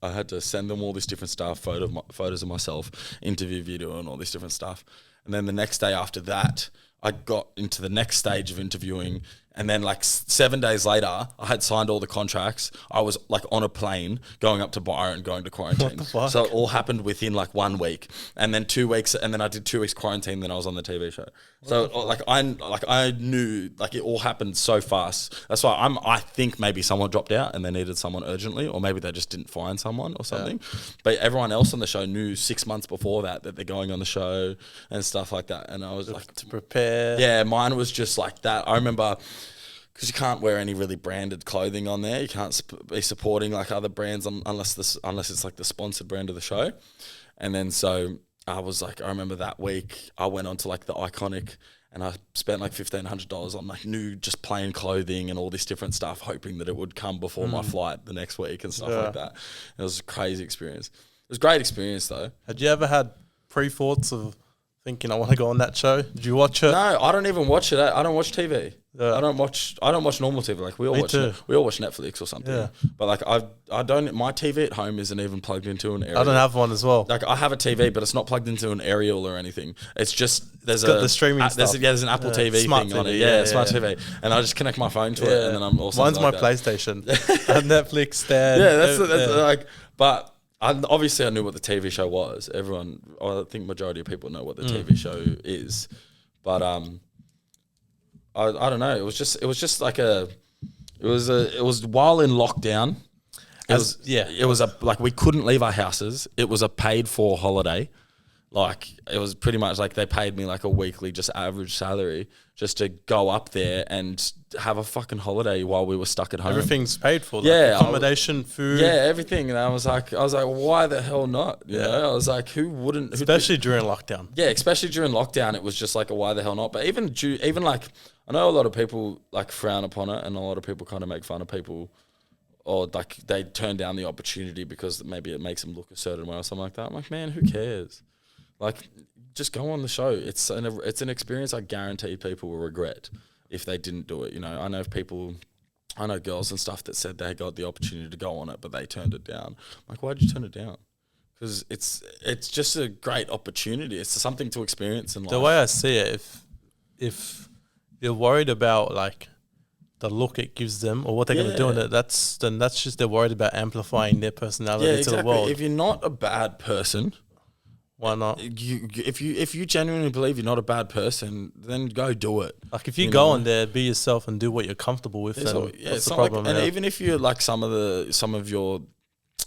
I had to send them all this different stuff, photos of myself, interview video and all this different stuff. And then the next day after that, I got into the next stage of interviewing. And then like 7 days later, I had signed all the contracts. I was like on a plane going up to Byron, going to quarantine. What the fuck? So it all happened within like 1 week, and then 2 weeks, and then I did 2 weeks quarantine. Then I was on the TV show. So I knew like it all happened so fast. That's why I think maybe someone dropped out and they needed someone urgently, or maybe they just didn't find someone or something. Yeah. But everyone else on the show knew 6 months before that they're going on the show and stuff like that. And I was like to prepare. Yeah, mine was just like that. I remember. Because you can't wear any really branded clothing on there. You can't be supporting like other brands unless it's like the sponsored brand of the show. And then so I was like, I remember that week I went on to like the Iconic and I spent like $1,500 on like new just plain clothing and all this different stuff, hoping that it would come before my flight the next week and stuff like that. It was a crazy experience. was a great experience though. Had you ever had pre-thoughts of thinking I want to go on that show? Did you watch it? No, I don't even watch it. I don't watch TV. I don't watch normal TV. Like we all watch Netflix or something. Yeah. But like I don't. My TV at home isn't even plugged into an aerial. I don't have one as well. Like I have a TV, but it's not plugged into an aerial or anything. It's just there's the streaming stuff. There's an Apple TV smart thing TV, on it. Yeah, smart TV, and I just connect my phone to it, and then I'm also. Mine's my PlayStation. Netflix stand. Yeah, that's like. But obviously I knew what the TV show was. I think majority of people know what the TV show is, but I don't know. It was just like it was while in lockdown. It was like we couldn't leave our houses. It was a paid for holiday. Like it was pretty much like they paid me like a weekly just average salary just to go up there and have a fucking holiday while we were stuck at home. Everything's paid for. Like accommodation, food. Yeah, everything. And I was like, why the hell not? You know? I was like, who wouldn't? Especially during lockdown. Yeah, especially during lockdown, it was just like a why the hell not? But even like, I know a lot of people like frown upon it, and a lot of people kind of make fun of people, or like they turn down the opportunity because maybe it makes them look a certain way or something like that. I'm like, man, who cares? Like, just go on the show. It's an experience I guarantee people will regret if they didn't do it. You know, I know girls and stuff that said they got the opportunity to go on it, but they turned it down. I'm like, why'd you turn it down? Because it's just a great opportunity. It's something to experience in life. The way I see it, if you're worried about like the look it gives them or what they're going to do in it, that's just they're worried about amplifying their personality to the world. If you're not a bad person, why not? If you genuinely believe you're not a bad person, then go do it. Like if you go on there, be yourself and do what you're comfortable with. It's the problem. Like, and even if you're like some of your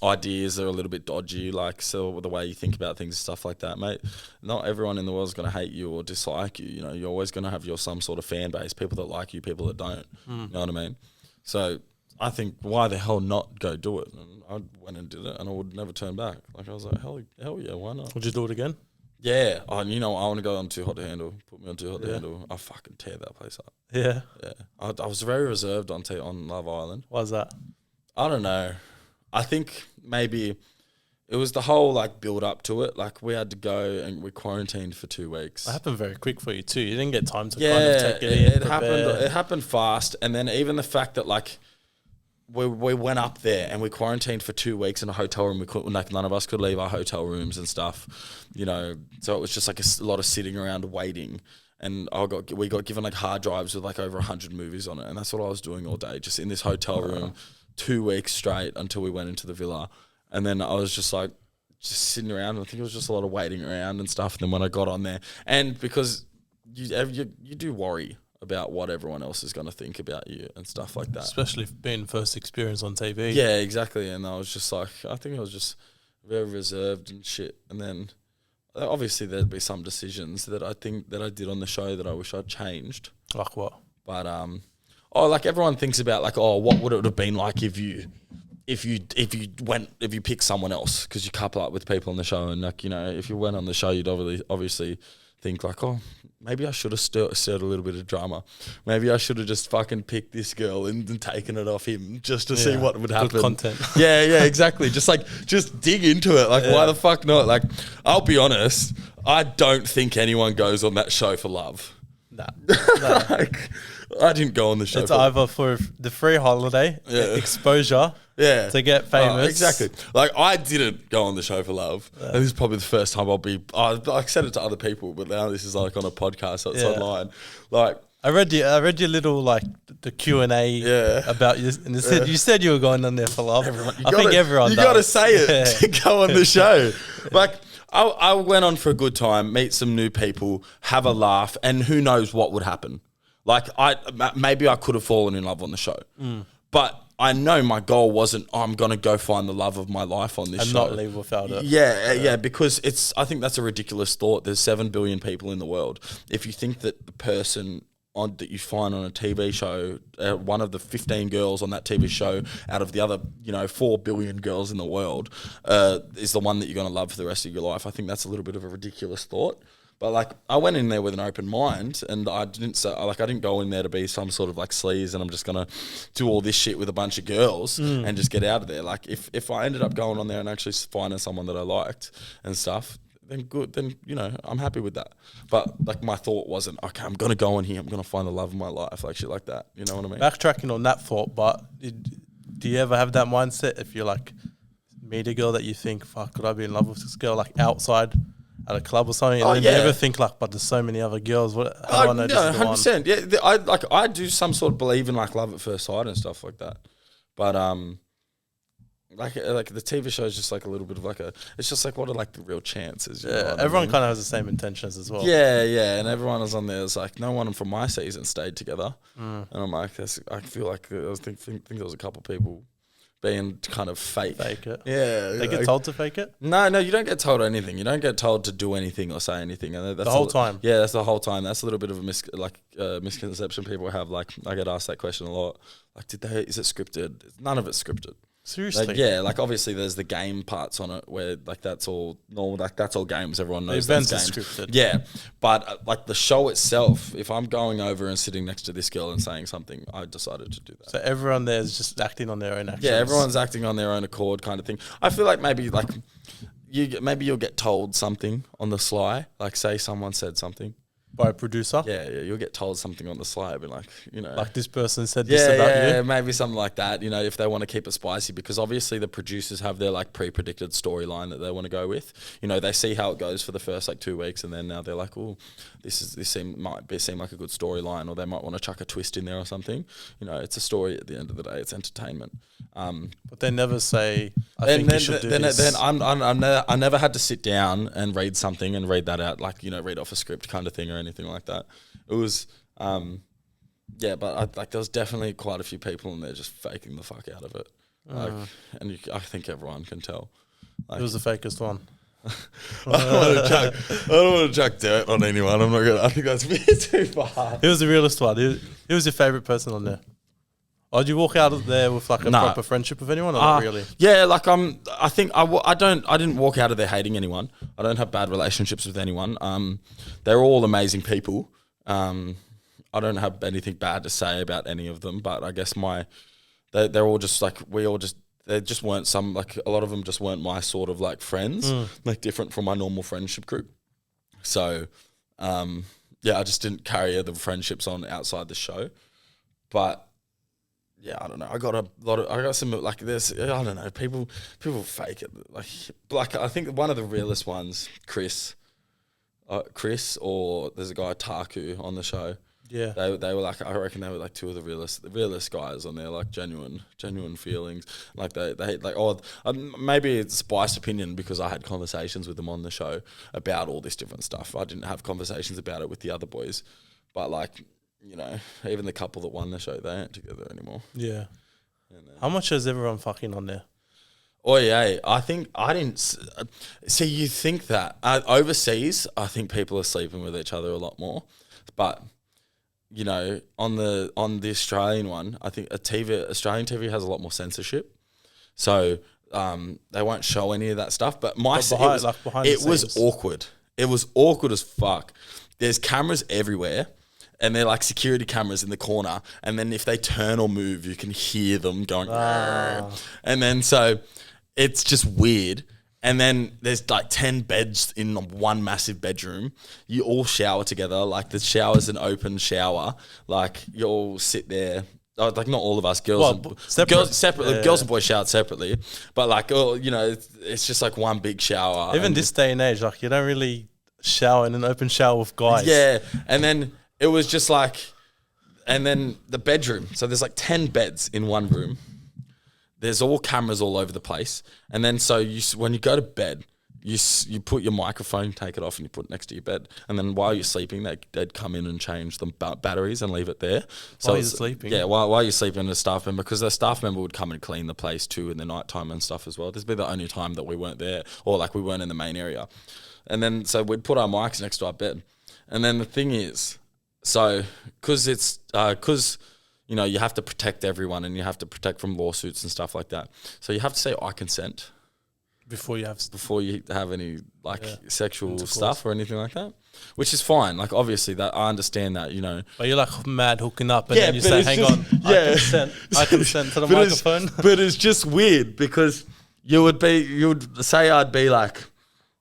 ideas are a little bit dodgy, like so the way you think about things and stuff like that, mate. Not everyone in the world is going to hate you or dislike you. You know, you're always going to have some sort of fan base, people that like you, people that don't. You know what I mean? So I think why the hell not go do it? And I went and did it, and I would never turn back. Like I was like, hell yeah, why not? Would you do it again? Yeah, I want to go on Too Hot to Handle. Put me on Too Hot to Handle. I fucking tear that place up. Yeah. I was very reserved on Love Island. Why's that? I don't know. I think maybe it was the whole like build up to it. Like we had to go and we quarantined for 2 weeks. It happened very quick for you too. You didn't get time to kind of take it in. It happened fast, and then even the fact that like we went up there and we quarantined for 2 weeks in a hotel room. We couldn't, like none of us could leave our hotel rooms and stuff, you know. So it was just like a lot of sitting around waiting. And we got given like hard drives with like over 100 movies on it, and that's what I was doing all day, just in this hotel room, 2 weeks straight until we went into the villa. And then I was just like sitting around. I think it was just a lot of waiting around and stuff. And then when I got on there, and because you do worry about what everyone else is going to think about you and stuff like that. Especially being first experience on TV. Yeah, exactly. And I was just like, I think I was just very reserved and shit. And then obviously there'd be some decisions that I think that I did on the show that I wish I'd changed. Like what? But like everyone thinks about like, what would it have been like if you picked someone else, because you couple up with people on the show, and like, you know, if you went on the show, you'd obviously think like, maybe I should have stirred a little bit of drama. Maybe I should have just fucking picked this girl and taken it off him just to see what would happen. Good content. Yeah, exactly. Just dig into it. Like, why the fuck not? Like, I'll be honest, I don't think anyone goes on that show for love. Nah. Like, I didn't go on the show. It's either for the free holiday, exposure, to get famous. Exactly. Like, I didn't go on the show for love. And this is probably the first time I said it to other people, but now this is like on a podcast, so it's online. Like, I read your little like the Q&A about you, and you said you were going on there for love. I think everyone does. You got to say it to go on the show. Like, I went on for a good time, meet some new people, have a laugh, and who knows what would happen. Like, maybe I could have fallen in love on the show. But I know my goal wasn't, I'm going to go find the love of my life on this show. And not leave without it. Yeah, because I think that's a ridiculous thought. There's 7 billion people in the world. If you think that the person that you find on a TV show, one of the 15 girls on that TV show out of the other, 4 billion girls in the world, is the one that you're going to love for the rest of your life, I think that's a little bit of a ridiculous thought. But like, I went in there with an open mind, and I didn't go in there to be some sort of like sleaze, and I'm just gonna do all this shit with a bunch of girls and just get out of there. Like, if I ended up going on there and actually finding someone that I liked and stuff, then good. Then, you know, I'm happy with that. But like, my thought wasn't, okay, I'm gonna go in here, I'm gonna find the love of my life, like shit like that. You know what I mean? Backtracking on that thought, but do you ever have that mindset if you're like meet a girl that you think, fuck, could I be in love with this girl like outside at a club or something? And then you ever think like, but there's so many other girls. How do I know this is the 100%. Yeah, I do some sort of believe in like love at first sight and stuff like that. But like the TV show is just like a little bit of like it's just like, what are like the real chances? You know everyone kind of has the same intentions as well. Yeah, and everyone was on there. It's like no one from my season stayed together, and I'm like, I feel like I think there was a couple of people being kind of fake it. Yeah, they get told to fake it. No, you don't get told anything. You don't get told to do anything or say anything. And that's the whole time. Yeah, that's the whole time. That's a little bit of a misconception people have. Like, I get asked that question a lot. Like, is it scripted? None of it's scripted. Seriously? Like, yeah, like obviously there's the game parts on it where like that's all normal, like that's all games. Everyone knows the events that's games. Are scripted. Yeah, but like the show itself, if I'm going over and sitting next to this girl and saying something, I decided to do that. So everyone there is just acting on their own actions. Yeah, everyone's acting on their own accord, kind of thing. I feel like maybe like you'll get told something on the sly, like say someone said something. By a producer? Yeah, you'll get told something on the sly, but like, you know. Like this person said this about you? Yeah, maybe something like that, you know, if they want to keep it spicy, because obviously the producers have their like pre-predicted storyline that they want to go with. You know, they see how it goes for the first like 2 weeks, and then now they're like, oh, might seem like a good storyline, or they might want to chuck a twist in there or something. You know, it's a story at the end of the day, it's entertainment. But they never say, I never had to sit down and read something and read that out, like, you know, read off a script kind of thing or anything like that. It was, but there was definitely quite a few people in there just faking the fuck out of it. Like, and I think everyone can tell. Like, it was the fakest one. I don't want to chuck dirt on anyone. I'm not gonna. I think that's a bit too far. It was the realest one. Who was your favorite person on there? Or did you walk out of there with like a proper friendship with anyone, or not really? Yeah, like I think I didn't walk out of there hating anyone. I don't have bad relationships with anyone. They're all amazing people. I don't have anything bad to say about any of them. But I guess they're all just like they just weren't a lot of them just weren't my sort of like friends, like different from my normal friendship group. So I just didn't carry the friendships on outside the show, but. Yeah, I don't know. I got some like this. I don't know. People fake it. Like I think one of the realest ones, Chris, or there's a guy Taku on the show. Yeah, they were like, I reckon they were like two of the realest guys on there, like genuine feelings. Like they like maybe it's biased opinion because I had conversations with them on the show about all this different stuff. I didn't have conversations about it with the other boys, but like. You know, even the couple that won the show, they ain't together anymore. Yeah. How much is everyone fucking on there? Oh, yeah. I think I didn't... See, you think that. Overseas, I think people are sleeping with each other a lot more. But, you know, on the Australian one, I think Australian TV has a lot more censorship. So they won't show any of that stuff. But it was awkward. It was awkward as fuck. There's cameras everywhere. And they're like security cameras in the corner. And then if they turn or move, you can hear them going. And then so it's just weird. And then there's like 10 beds in one massive bedroom. You all shower together. Like the shower's an open shower. Like you all sit there. Like not all of us, girls separately. Yeah. Girls and boys showered separately. But like, you know, it's just like one big shower. Even this day and age, like you don't really shower in an open shower with guys. Yeah. And then... It was just like, and then the bedroom. So there's like 10 beds in one room. There's all cameras all over the place. And then so when you go to bed, you put your microphone, take it off, and you put it next to your bed. And then while you're sleeping, they'd come in and change the batteries and leave it there. So while you're sleeping? Yeah, while you're sleeping, the staff member, because the staff member would come and clean the place too in the nighttime and stuff as well. This would be the only time that we weren't there, or like we weren't in the main area. And then so we'd put our mics next to our bed. And then the thing is... So, because you know, you have to protect everyone and you have to protect from lawsuits and stuff like that. So you have to say, I consent. before you have any like sexual stuff or anything like that, which is fine. Like obviously that I understand that, you know. But you're like mad hooking up and then you say, "Hang on, I consent to the microphone." But it's just weird because you would say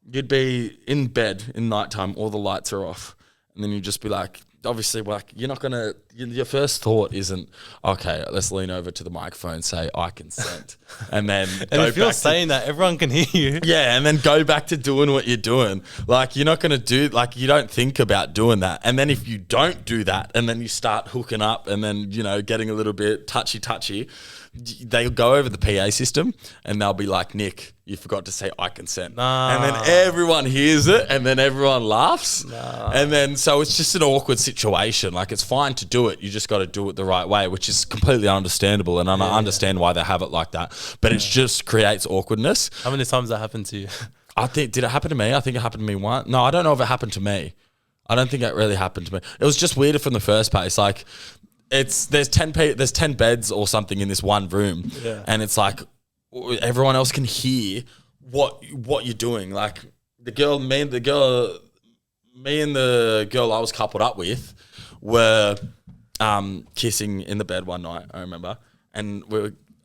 you'd be in bed in nighttime, all the lights are off, and then you'd just be like, obviously, like you're not gonna. Your first thought isn't, okay, let's lean over to the microphone and say I consent, and then and if you're saying that, everyone can hear you. Yeah, and then go back to doing what you're doing. Like you're not gonna do, like you don't think about doing that, and then if you don't do that, and then you start hooking up, and then you know getting a little bit touchy, they'll go over the PA system and they'll be like, Nick, you forgot to say I consent. And then everyone hears it and then everyone laughs. And then so it's just an awkward situation. Like it's fine to do it. You just got to do it the right way, which is completely understandable. And I understand why they have it like that. But it just creates awkwardness. How many times that happened to you? Did it happen to me? I think it happened to me once. No, I don't know if it happened to me. I don't think it really happened to me. It was just weirder from the first place. Like, there's 10 beds or something in this one room, and it's like everyone else can hear what you're doing. Like me and the girl I was coupled up with were kissing in the bed one night, I remember, and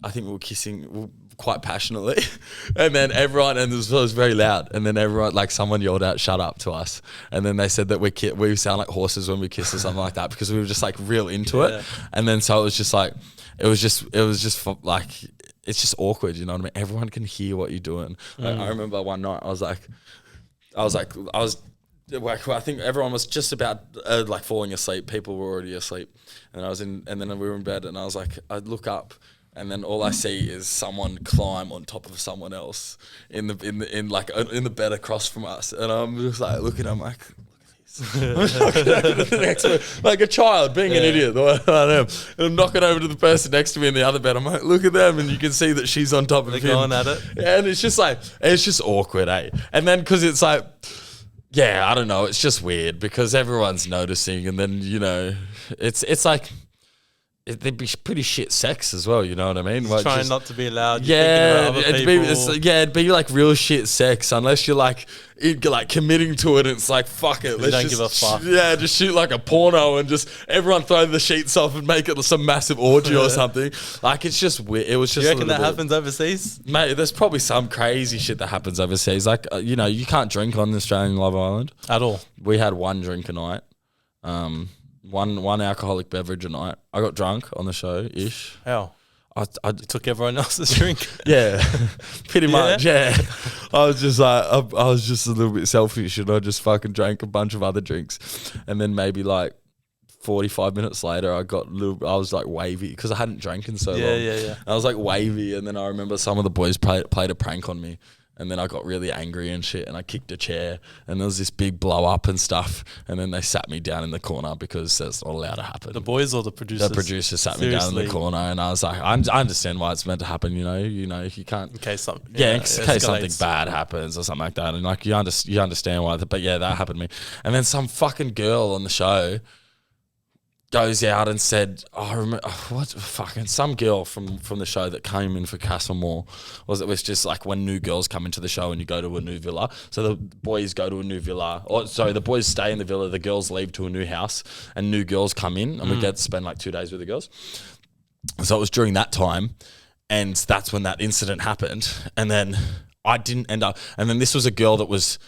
I think we were kissing quite passionately, and then it was very loud, and then everyone, like someone yelled out "shut up" to us, and then they said that we sound like horses when we kiss or something like that, because we were just like real into it, and then so it was just like it's just awkward, you know what I mean? Everyone can hear what you're doing. I remember one night I think everyone was just about like falling asleep. People were already asleep, and then we were in bed, and I was like, I'd look up, and then all I see is someone climb on top of someone else in the bed across from us, and I'm just like looking. I'm like, look at this. Like a child being an idiot, the way I am. And I'm knocking over to the person next to me in the other bed. I'm like, look at them, and you can see that she's on top of him. Going at it. Yeah, and it's just awkward, eh? And then because it's like, yeah, I don't know, it's just weird because everyone's noticing, and then you know, it's like. It'd be pretty shit sex as well, you know what I mean? Like trying not to be loud. It'd be like real shit sex unless you're like committing to it. And it's like fuck it, let's give a fuck. Yeah, just shoot like a porno and just everyone throw the sheets off and make it some massive orgy or something. Like it's just weird. It was just. You reckon that happens overseas, mate? There's probably some crazy shit that happens overseas. Like you know, you can't drink on the Australian Love Island at all. We had one drink a night. One alcoholic beverage a night. I got drunk on the show ish. How? I took everyone else's drink. Yeah, pretty much. Yeah, I was just like, I was just a little bit selfish, and I just fucking drank a bunch of other drinks, and then maybe like 45 minutes later, I was like wavy because I hadn't drank in so long. Yeah. I was like wavy, and then I remember some of the boys played a prank on me. And then I got really angry and shit, and I kicked a chair, and there was this big blow up and stuff, and then they sat me down in the corner because that's not allowed to happen. The boys or the producers? The producers sat me down in the corner, and I was like, I understand why it's meant to happen, you know, if you can't. In case something. Yeah, in case something bad happens or something like that, and like you understand why. But yeah, that happened to me. And then some fucking girl on the show goes out and said, some girl from the show that came in for Castlemore it was just like when new girls come into the show and you go to a new villa. So the boys go to a new villa, the boys stay in the villa, the girls leave to a new house, and new girls come in, and we get to spend like 2 days with the girls. So it was during that time, and that's when that incident happened. And then I didn't end up, and then this was a girl that was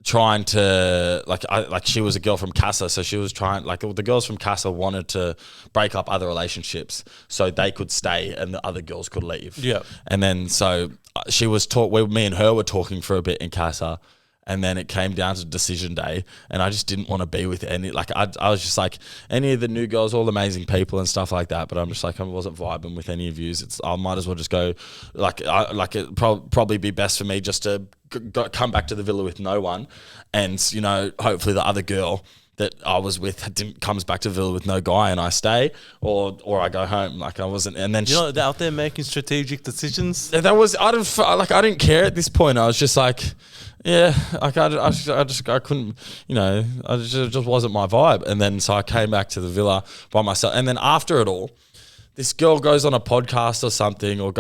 trying to she was a girl from Casa, so she was trying, like the girls from Casa wanted to break up other relationships so they could stay and the other girls could leave. Yeah. And then so she was me and her were talking for a bit in Casa, and then it came down to decision day, and I just didn't want to be with any, like I was just like, any of the new girls, all amazing people and stuff like that, but I'm just like, I wasn't vibing with any of yous. I might as well just go, it'd probably be best for me just to come back to the villa with no one, and you know, hopefully the other girl that I was with comes back to the villa with no guy, and I stay, or I go home. Like I wasn't, and then you're not out there making strategic decisions. I didn't care at this point. I was just like, yeah, like I couldn't, you know, it just wasn't my vibe. And then so I came back to the villa by myself, and then after it all, this girl goes on a podcast or something, or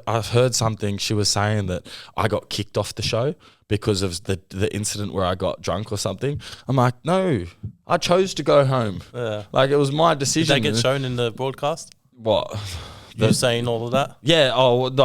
I've heard something. She was saying that I got kicked off the show because of the incident where I got drunk or something. I'm like, no, I chose to go home. Yeah. Like, it was my decision. Did that get shown in the broadcast? What? You saying all of that? Yeah. Oh, the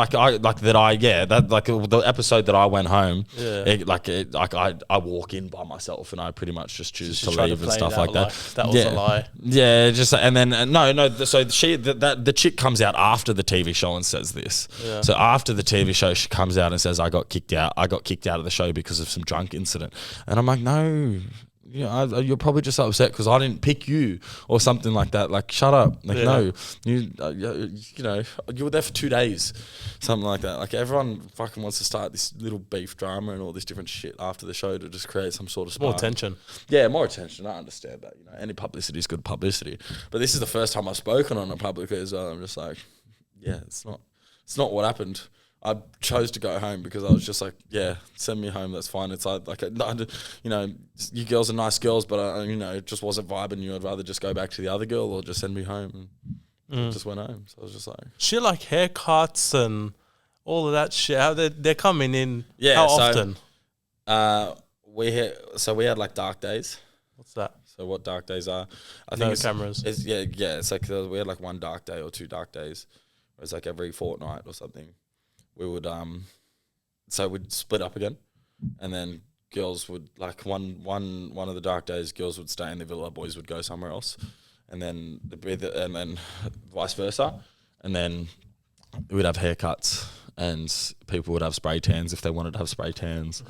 episode that I went home. Yeah. I walk in by myself and I pretty much just choose to leave and stuff like that. That was a lie. Yeah. Just and then no. So the chick comes out after the TV show and says this. Yeah. So after the TV show, she comes out and says, I got kicked out of the show because of some drunk incident. And I'm like, no. You're probably just upset because I didn't pick you or something like that. Like, shut up. Like, no, you were there for 2 days, something like that. Like, everyone fucking wants to start this little beef drama and all this different shit after the show to just create some sort of spark. More attention. Yeah, more attention. I understand that. Any publicity is good publicity. But this is the first time I've spoken on it publicly as well. I'm just like, yeah, it's not what happened. I chose to go home because I was just like, yeah, send me home. That's fine. It's like you girls are nice girls, but it just wasn't vibing you. I'd rather just go back to the other girl or just send me home. And just went home. So I was just like, shit, like haircuts and all of that shit. How they're coming in? Yeah. How often? We had like dark days. What's that? So what dark days are? I no think cameras. It's like we had like one dark day or 2 dark days. It was like every fortnight or something. We would we'd split up again, and then girls would like one of the dark days. Girls would stay in the villa, boys would go somewhere else, and then vice versa, and then we'd have haircuts, and people would have spray tans if they wanted to have spray tans.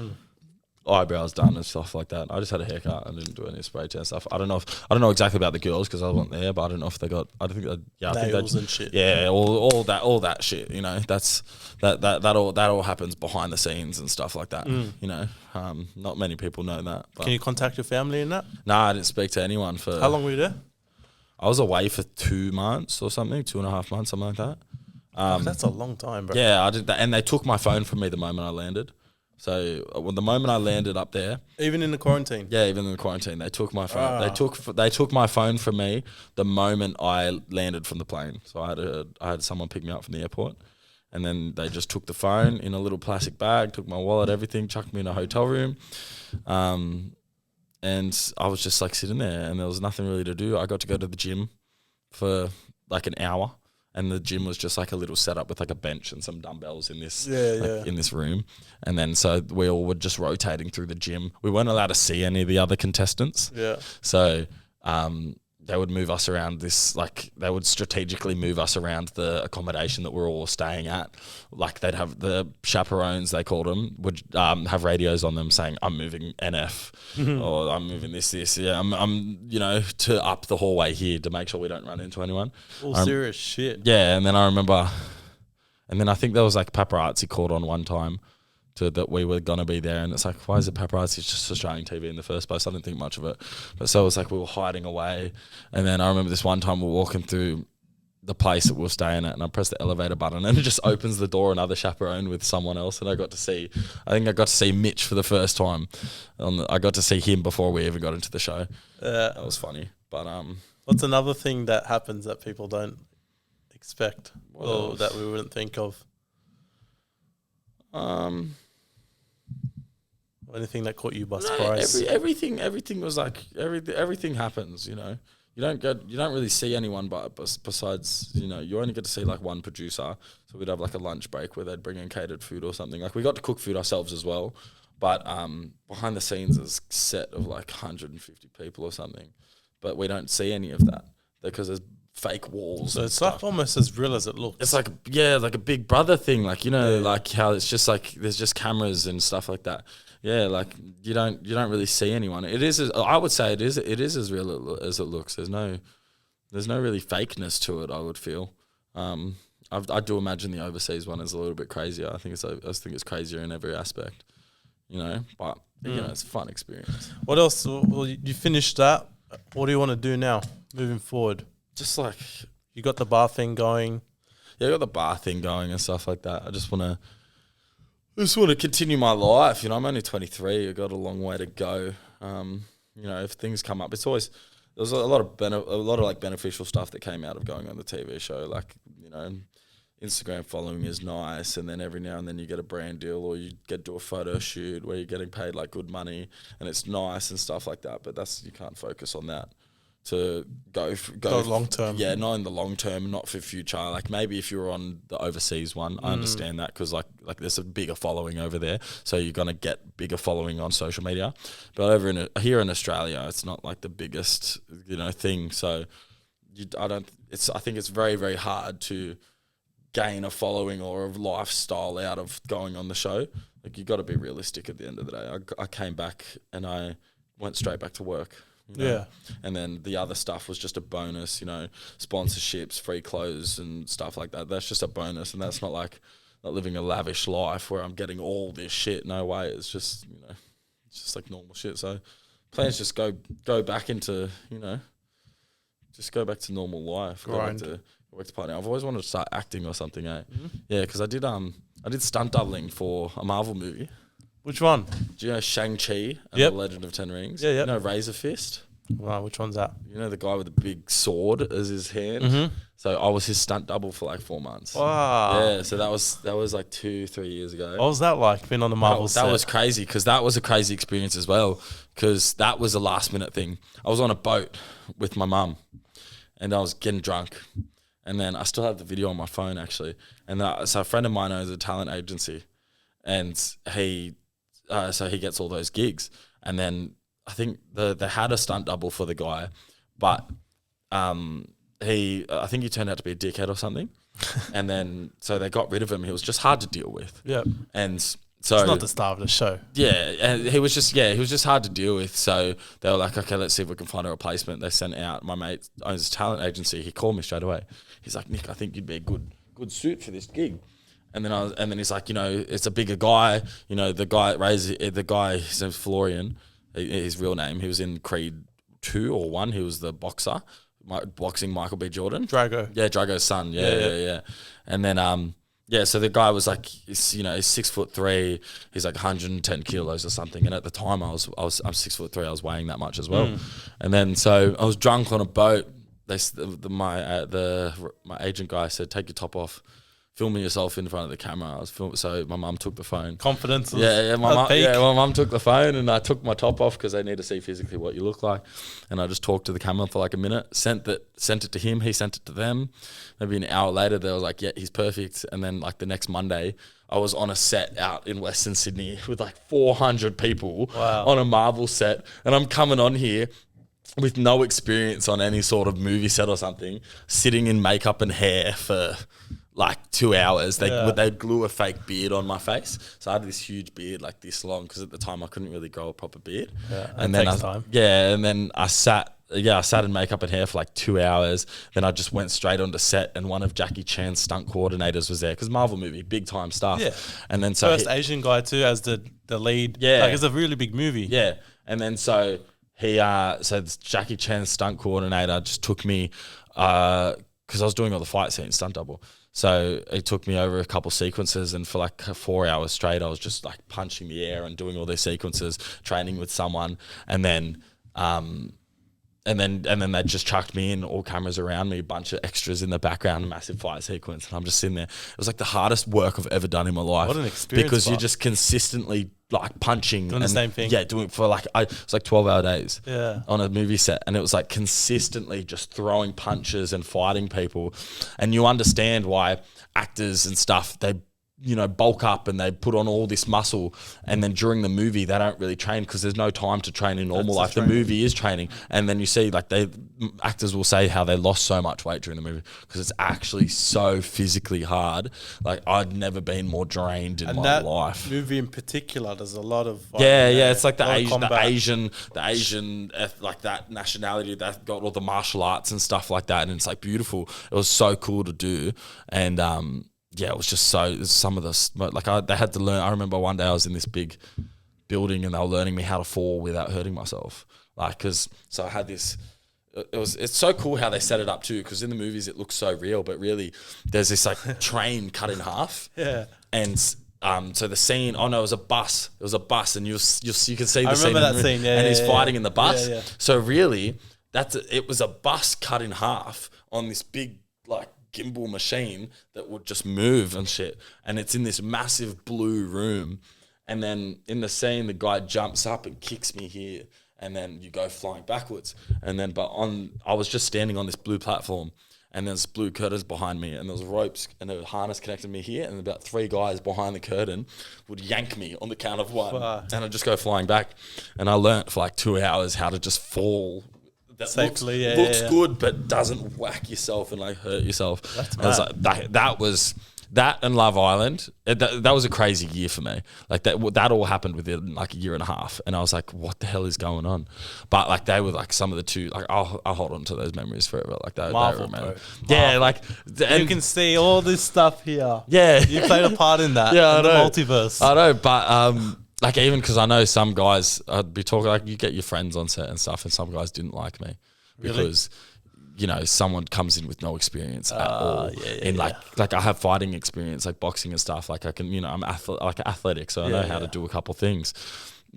Eyebrows done and stuff like that. I just had a haircut and didn't do any spray tan stuff. I don't know exactly about the girls because I wasn't there, but I don't know if they got. I think nails and shit. Yeah, all that shit. That's that all happens behind the scenes and stuff like that. Not many people know that. But can you contact your family in that? Nah, I didn't speak to anyone for. How long were you there? I was away for 2 months or something, 2.5 months, something like that. That's a long time, bro. Yeah, I did that, and they took my phone from me the moment I landed. So when the moment I landed up there, even in the quarantine, even in the quarantine, they took my phone. They took my phone from me the moment I landed from the plane. So I had someone pick me up from the airport, and then they just took the phone in a little plastic bag, took my wallet, everything, chucked me in a hotel room, and I was just like sitting there, and there was nothing really to do. I got to go to the gym for like an hour. And the gym was just like a little setup with like a bench and some dumbbells in this in this room. And then so we all were just rotating through the gym. We weren't allowed to see any of the other contestants. Yeah. So they would move us around they would strategically move us around the accommodation that we're all staying at. Like they'd have the chaperones, they called them, would have radios on them saying, I'm moving NF or I'm moving this. Yeah, I'm to up the hallway here to make sure we don't run into anyone. All serious shit. Yeah, and then I think there was like paparazzi called on one time that we were going to be there, and it's like, why is it paparazzi? It's just Australian TV in the first place. I didn't think much of it. But so it was like we were hiding away, and then I remember this one time we were walking through the place that we were staying at, and I pressed the elevator button, and it just opens the door, another chaperone with someone else, and I got to see Mitch for the first time. I got to see him before we even got into the show. That was funny. But what's another thing that happens that people don't expect or that we wouldn't think of? Anything that caught you by surprise? Everything was like everything happens. You don't really see anyone, but besides you only get to see like one producer. So we'd have like a lunch break where they'd bring in catered food or something. Like we got to cook food ourselves as well, but behind the scenes is a set of like 150 people or something, but we don't see any of that because there's fake walls. So it's like almost as real as it looks. It's like like a Big Brother thing, like like how it's just like there's just cameras and stuff like that. Yeah, like you don't really see anyone. I would say it is as real as it looks. There's no really fakeness to it. I would feel. I do imagine the overseas one is a little bit crazier. I think it's crazier in every aspect. But it's a fun experience. What else? Well, you finished that. What do you want to do now, moving forward? Just like you got the bar thing going. Yeah, I got the bar thing going and stuff like that. I just want to continue my life. I'm only 23. I got a long way to go. If things come up, it's always was a lot of like beneficial stuff that came out of going on the TV show. Like, you know, Instagram following is nice, and then every now and then you get a brand deal or you get to a photo shoot where you're getting paid like good money, and it's nice and stuff like that. But you can't focus on that to go long term. Yeah, not in the long term, not for future. Like maybe if you're on the overseas one, I understand that because like there's a bigger following over there, so you're gonna get bigger following on social media. But here in Australia, it's not like the biggest thing. So I think it's very, very hard to gain a following or a lifestyle out of going on the show. Like, you got to be realistic at the end of the day. I came back and I went straight back to work. Yeah. And then the other stuff was just a bonus, sponsorships, free clothes and stuff like that. That's just a bonus. And that's not living a lavish life where I'm getting all this shit. No way. It's just, it's just like normal shit. So plans just go back into, just go back to normal life. Grind. Go back to partying. I've always wanted to start acting or something, eh? Mm-hmm. Yeah, because I did stunt doubling for a Marvel movie. Which one? Do you know Shang-Chi and the Legend of Ten Rings? Yeah, yeah. You know Razor Fist? Wow, which one's that? You know the guy with the big sword as his hand? Mm-hmm. So I was his stunt double for like 4 months. Wow. Yeah, so that was like 2-3 years ago. What was that like, being on the Marvel set? That was crazy, because that was a crazy experience as well, because that was a last minute thing. I was on a boat with my mum and I was getting drunk. And then I still have the video on my phone, actually. And so a friend of mine owns a talent agency, and he gets all those gigs. And then I think they had a stunt double for the guy, but I think he turned out to be a dickhead or something. And then so they got rid of him. He was just hard to deal with. Yeah. And so it's not the star of the show. Yeah, and he was just hard to deal with. So they were like, okay, let's see if we can find a replacement. They sent out, my mate owns a talent agency. He called me straight away. He's like, Nick, I think you'd be a good suit for this gig. And then he's like, it's a bigger guy. The guy, his name's Florian, his real name. He was in Creed 2 or 1. He was the boxer, boxing Michael B. Jordan. Drago. Yeah, Drago's son. Yeah. And then, so the guy was like, he's 6'3", he's like 110 kilos or something. And at the time I'm 6'3", I was weighing that much as well. And then, so I was drunk on a boat. My agent guy said, take your top off, filming yourself in front of the camera. So my mum took the phone. Confidence. My mum took the phone, and I took my top off because they need to see physically what you look like. And I just talked to the camera for like a minute, sent it to him, he sent it to them. Maybe an hour later, they were like, yeah, he's perfect. And then like the next Monday, I was on a set out in Western Sydney with like 400 people on a Marvel set. And I'm coming on here with no experience on any sort of movie set or something, sitting in makeup and hair for like 2 hours. They glue a fake beard on my face. So I had this huge beard like this long, because at the time I couldn't really grow a proper beard. Yeah, and then takes time. Yeah, and then I sat in makeup and hair for like 2 hours. Then I just went straight onto set, and one of Jackie Chan's stunt coordinators was there, because Marvel movie, big time stuff. Yeah. And then so first Asian guy too as the lead. Yeah. Like, it's a really big movie. Yeah. And then so this Jackie Chan's stunt coordinator just took me, because I was doing all the fight scenes, stunt double. So it took me over a couple sequences, and for like 4 hours straight, I was just like punching the air and doing all these sequences, training with someone, and then they just chucked me in, all cameras around me, a bunch of extras in the background, a massive fight sequence, and I'm just sitting there. It was like the hardest work I've ever done in my life. What an experience! Because you're just consistently like punching, doing the same thing. Yeah, doing it for like it's like 12-hour days. Yeah, on a movie set, and it was like consistently just throwing punches and fighting people, and you understand why actors and stuff, they bulk up and they put on all this muscle, and then during the movie they don't really train, because there's no time to train in normal life. The movie is training, and then you see like actors will say how they lost so much weight during the movie, because it's actually so physically hard. Like, I'd never been more drained in my life. Movie in particular, there's a lot of it's like the Asian like that nationality that got all the martial arts and stuff like that, and it's like beautiful. It was so cool to do, and it was just some of the, they had to learn. I remember one day I was in this big building and they were learning me how to fall without hurting myself. So I had this, it's so cool how they set it up too, because in the movies it looks so real, but really there's this like train cut in half. Yeah. And so the scene, it was a bus. It was a bus, and you can see the scene. I remember that scene, and he's fighting in the bus. Yeah. So really, it was a bus cut in half on this big like gimbal machine that would just move and shit. And it's in this massive blue room. And then in the scene, the guy jumps up and kicks me here. And then you go flying backwards. And then, I was just standing on this blue platform, and there's blue curtains behind me, and there's ropes and a harness connected me here. And about 3 guys behind the curtain would yank me on the count of 1. And I'd just go flying back. And I learnt for like 2 hours how to just fall. That safely, looks good, but doesn't whack yourself and like hurt yourself. That's mad. I was like, that and Love Island. That was a crazy year for me. Like that all happened within like a year and a half, and I was like, what the hell is going on? But like they were like some of the 2. Like I'll hold on to those memories forever. Like that. Marvel, bro. Yeah, like you can see all this stuff here. Yeah, you played a part in that. Yeah, in the multiverse. I know, but like even because I know some guys, I'd be talking like you get your friends on set and stuff, and some guys didn't like me because someone comes in with no experience at all. Like I have fighting experience, like boxing and stuff. Like I can, I'm athletic, so I know how to do a couple things.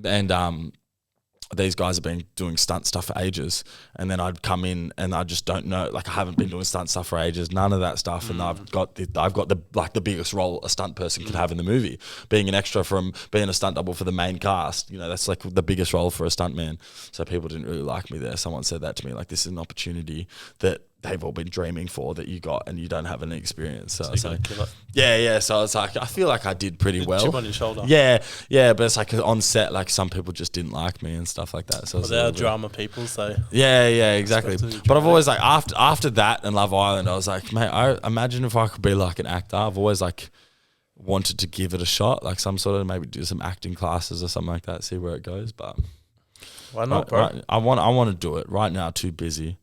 And these guys have been doing stunt stuff for ages, and then I'd come in and I just don't know. Like I haven't been doing stunt stuff for ages, none of that stuff, and I've got the biggest role a stunt person could have in the movie, being an extra from being a stunt double for the main cast. That's like the biggest role for a stunt man. So people didn't really like me there. Someone said that to me, like this is an opportunity that they've all been dreaming for that you got, and you don't have any experience. So I was like, yeah. So I was like, I feel like I did pretty well. Chip on your shoulder. Yeah. But it's like on set, like some people just didn't like me and stuff like that. So they're drama people, so yeah, exactly. But I've always like after that and Love Island, I was like, mate, I imagine if I could be like an actor. I've always like wanted to give it a shot, like some sort of maybe do some acting classes or something like that, see where it goes. But why not, bro? I want to do it right now. Too busy.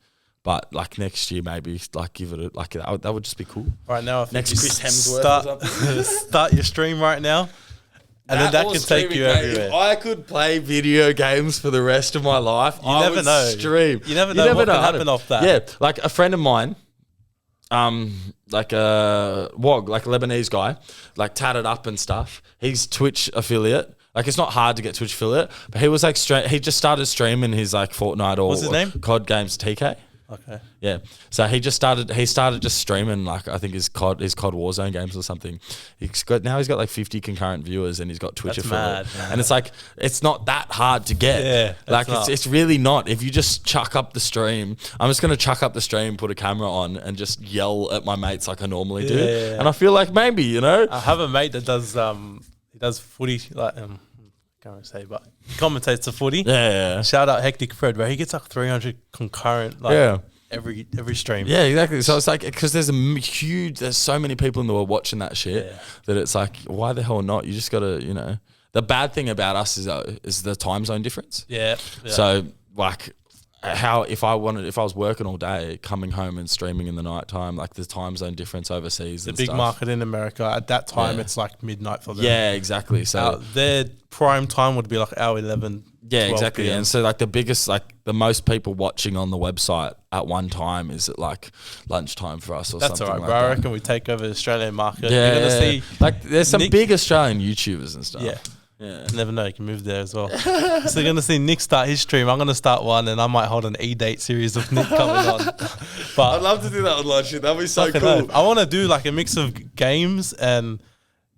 But like next year, maybe like give it that would just be cool. Right now, if next Chris Hemsworth or something. Start your stream right now, and then that can take you everywhere. If I could play video games for the rest of my life, I would stream. You never know what can happen off that. Yeah, like a friend of mine, like a Wog, like a Lebanese guy, like tatted up and stuff. He's Twitch affiliate. Like it's not hard to get Twitch affiliate, but he was like he just started streaming his like Fortnite or what's his name? COD games TK. Okay. Yeah. So he started just streaming like I think his COD Warzone games or something. He's got like 50 concurrent viewers, and he's got Twitch affiliate. And it's like it's not that hard to get. Yeah. Like it's really not. If you just chuck up the stream, I'm just gonna chuck up the stream, put a camera on, and just yell at my mates like I normally do. Yeah. And I feel like maybe, I have a mate that does he does footy like can't really say, but he commentates the footy. Yeah. Shout out Hectic Fred, where he gets like 300 concurrent every stream. Yeah, exactly. So it's like because there's so many people in the world watching that shit that it's like why the hell not? You just gotta The bad thing about us is the time zone difference. Yeah. So like if I was working all day, coming home and streaming in the night time, like the time zone difference overseas. The big market in America at that time, it's like midnight for them. Yeah, exactly. So their prime time would be like hour 11. Yeah, exactly. PM. And so like the biggest, like the most people watching on the website at one time is at like lunchtime for us or something. That's all right, like bro. that. I reckon we take over the Australian market. Yeah, you're gonna see like there's some big Australian YouTubers and stuff. Yeah. Never know, you can move there as well. So you're going to see Nick start his stream. I'm going to start one, and I might hold an E-Date series of Nick coming on. But I'd love to do that online shit. That'd be so cool. I want to do like a mix of games and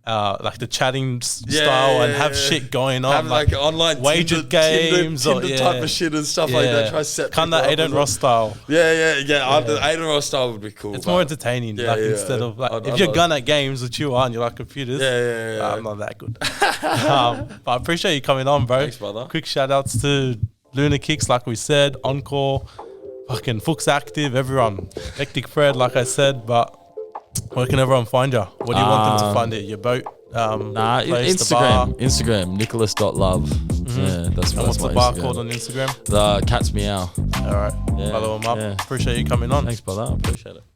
like the chatting style and have shit going on. Have like online wager games Tinder type of shit and stuff like that. Try set kind of Aiden Ross style. Yeah. The Aiden Ross style would be cool. It's more entertaining. Instead of like, if you're gun at games, which you are, and you like computers. I'm not that good. But I appreciate you coming on, bro. Thanks, brother. Quick shout outs to Lunar Kicks, like we said, Encore, fucking Fuchs Active, everyone. Hectic Fred, like I said, but where can everyone find you? What do you want them to find you? Your boat? Place, Instagram, nicholas.love. Yeah, that's what's the bar called on Instagram? The Cat's Meow. All right. Follow them up. Appreciate you coming on. Thanks, brother. I appreciate it.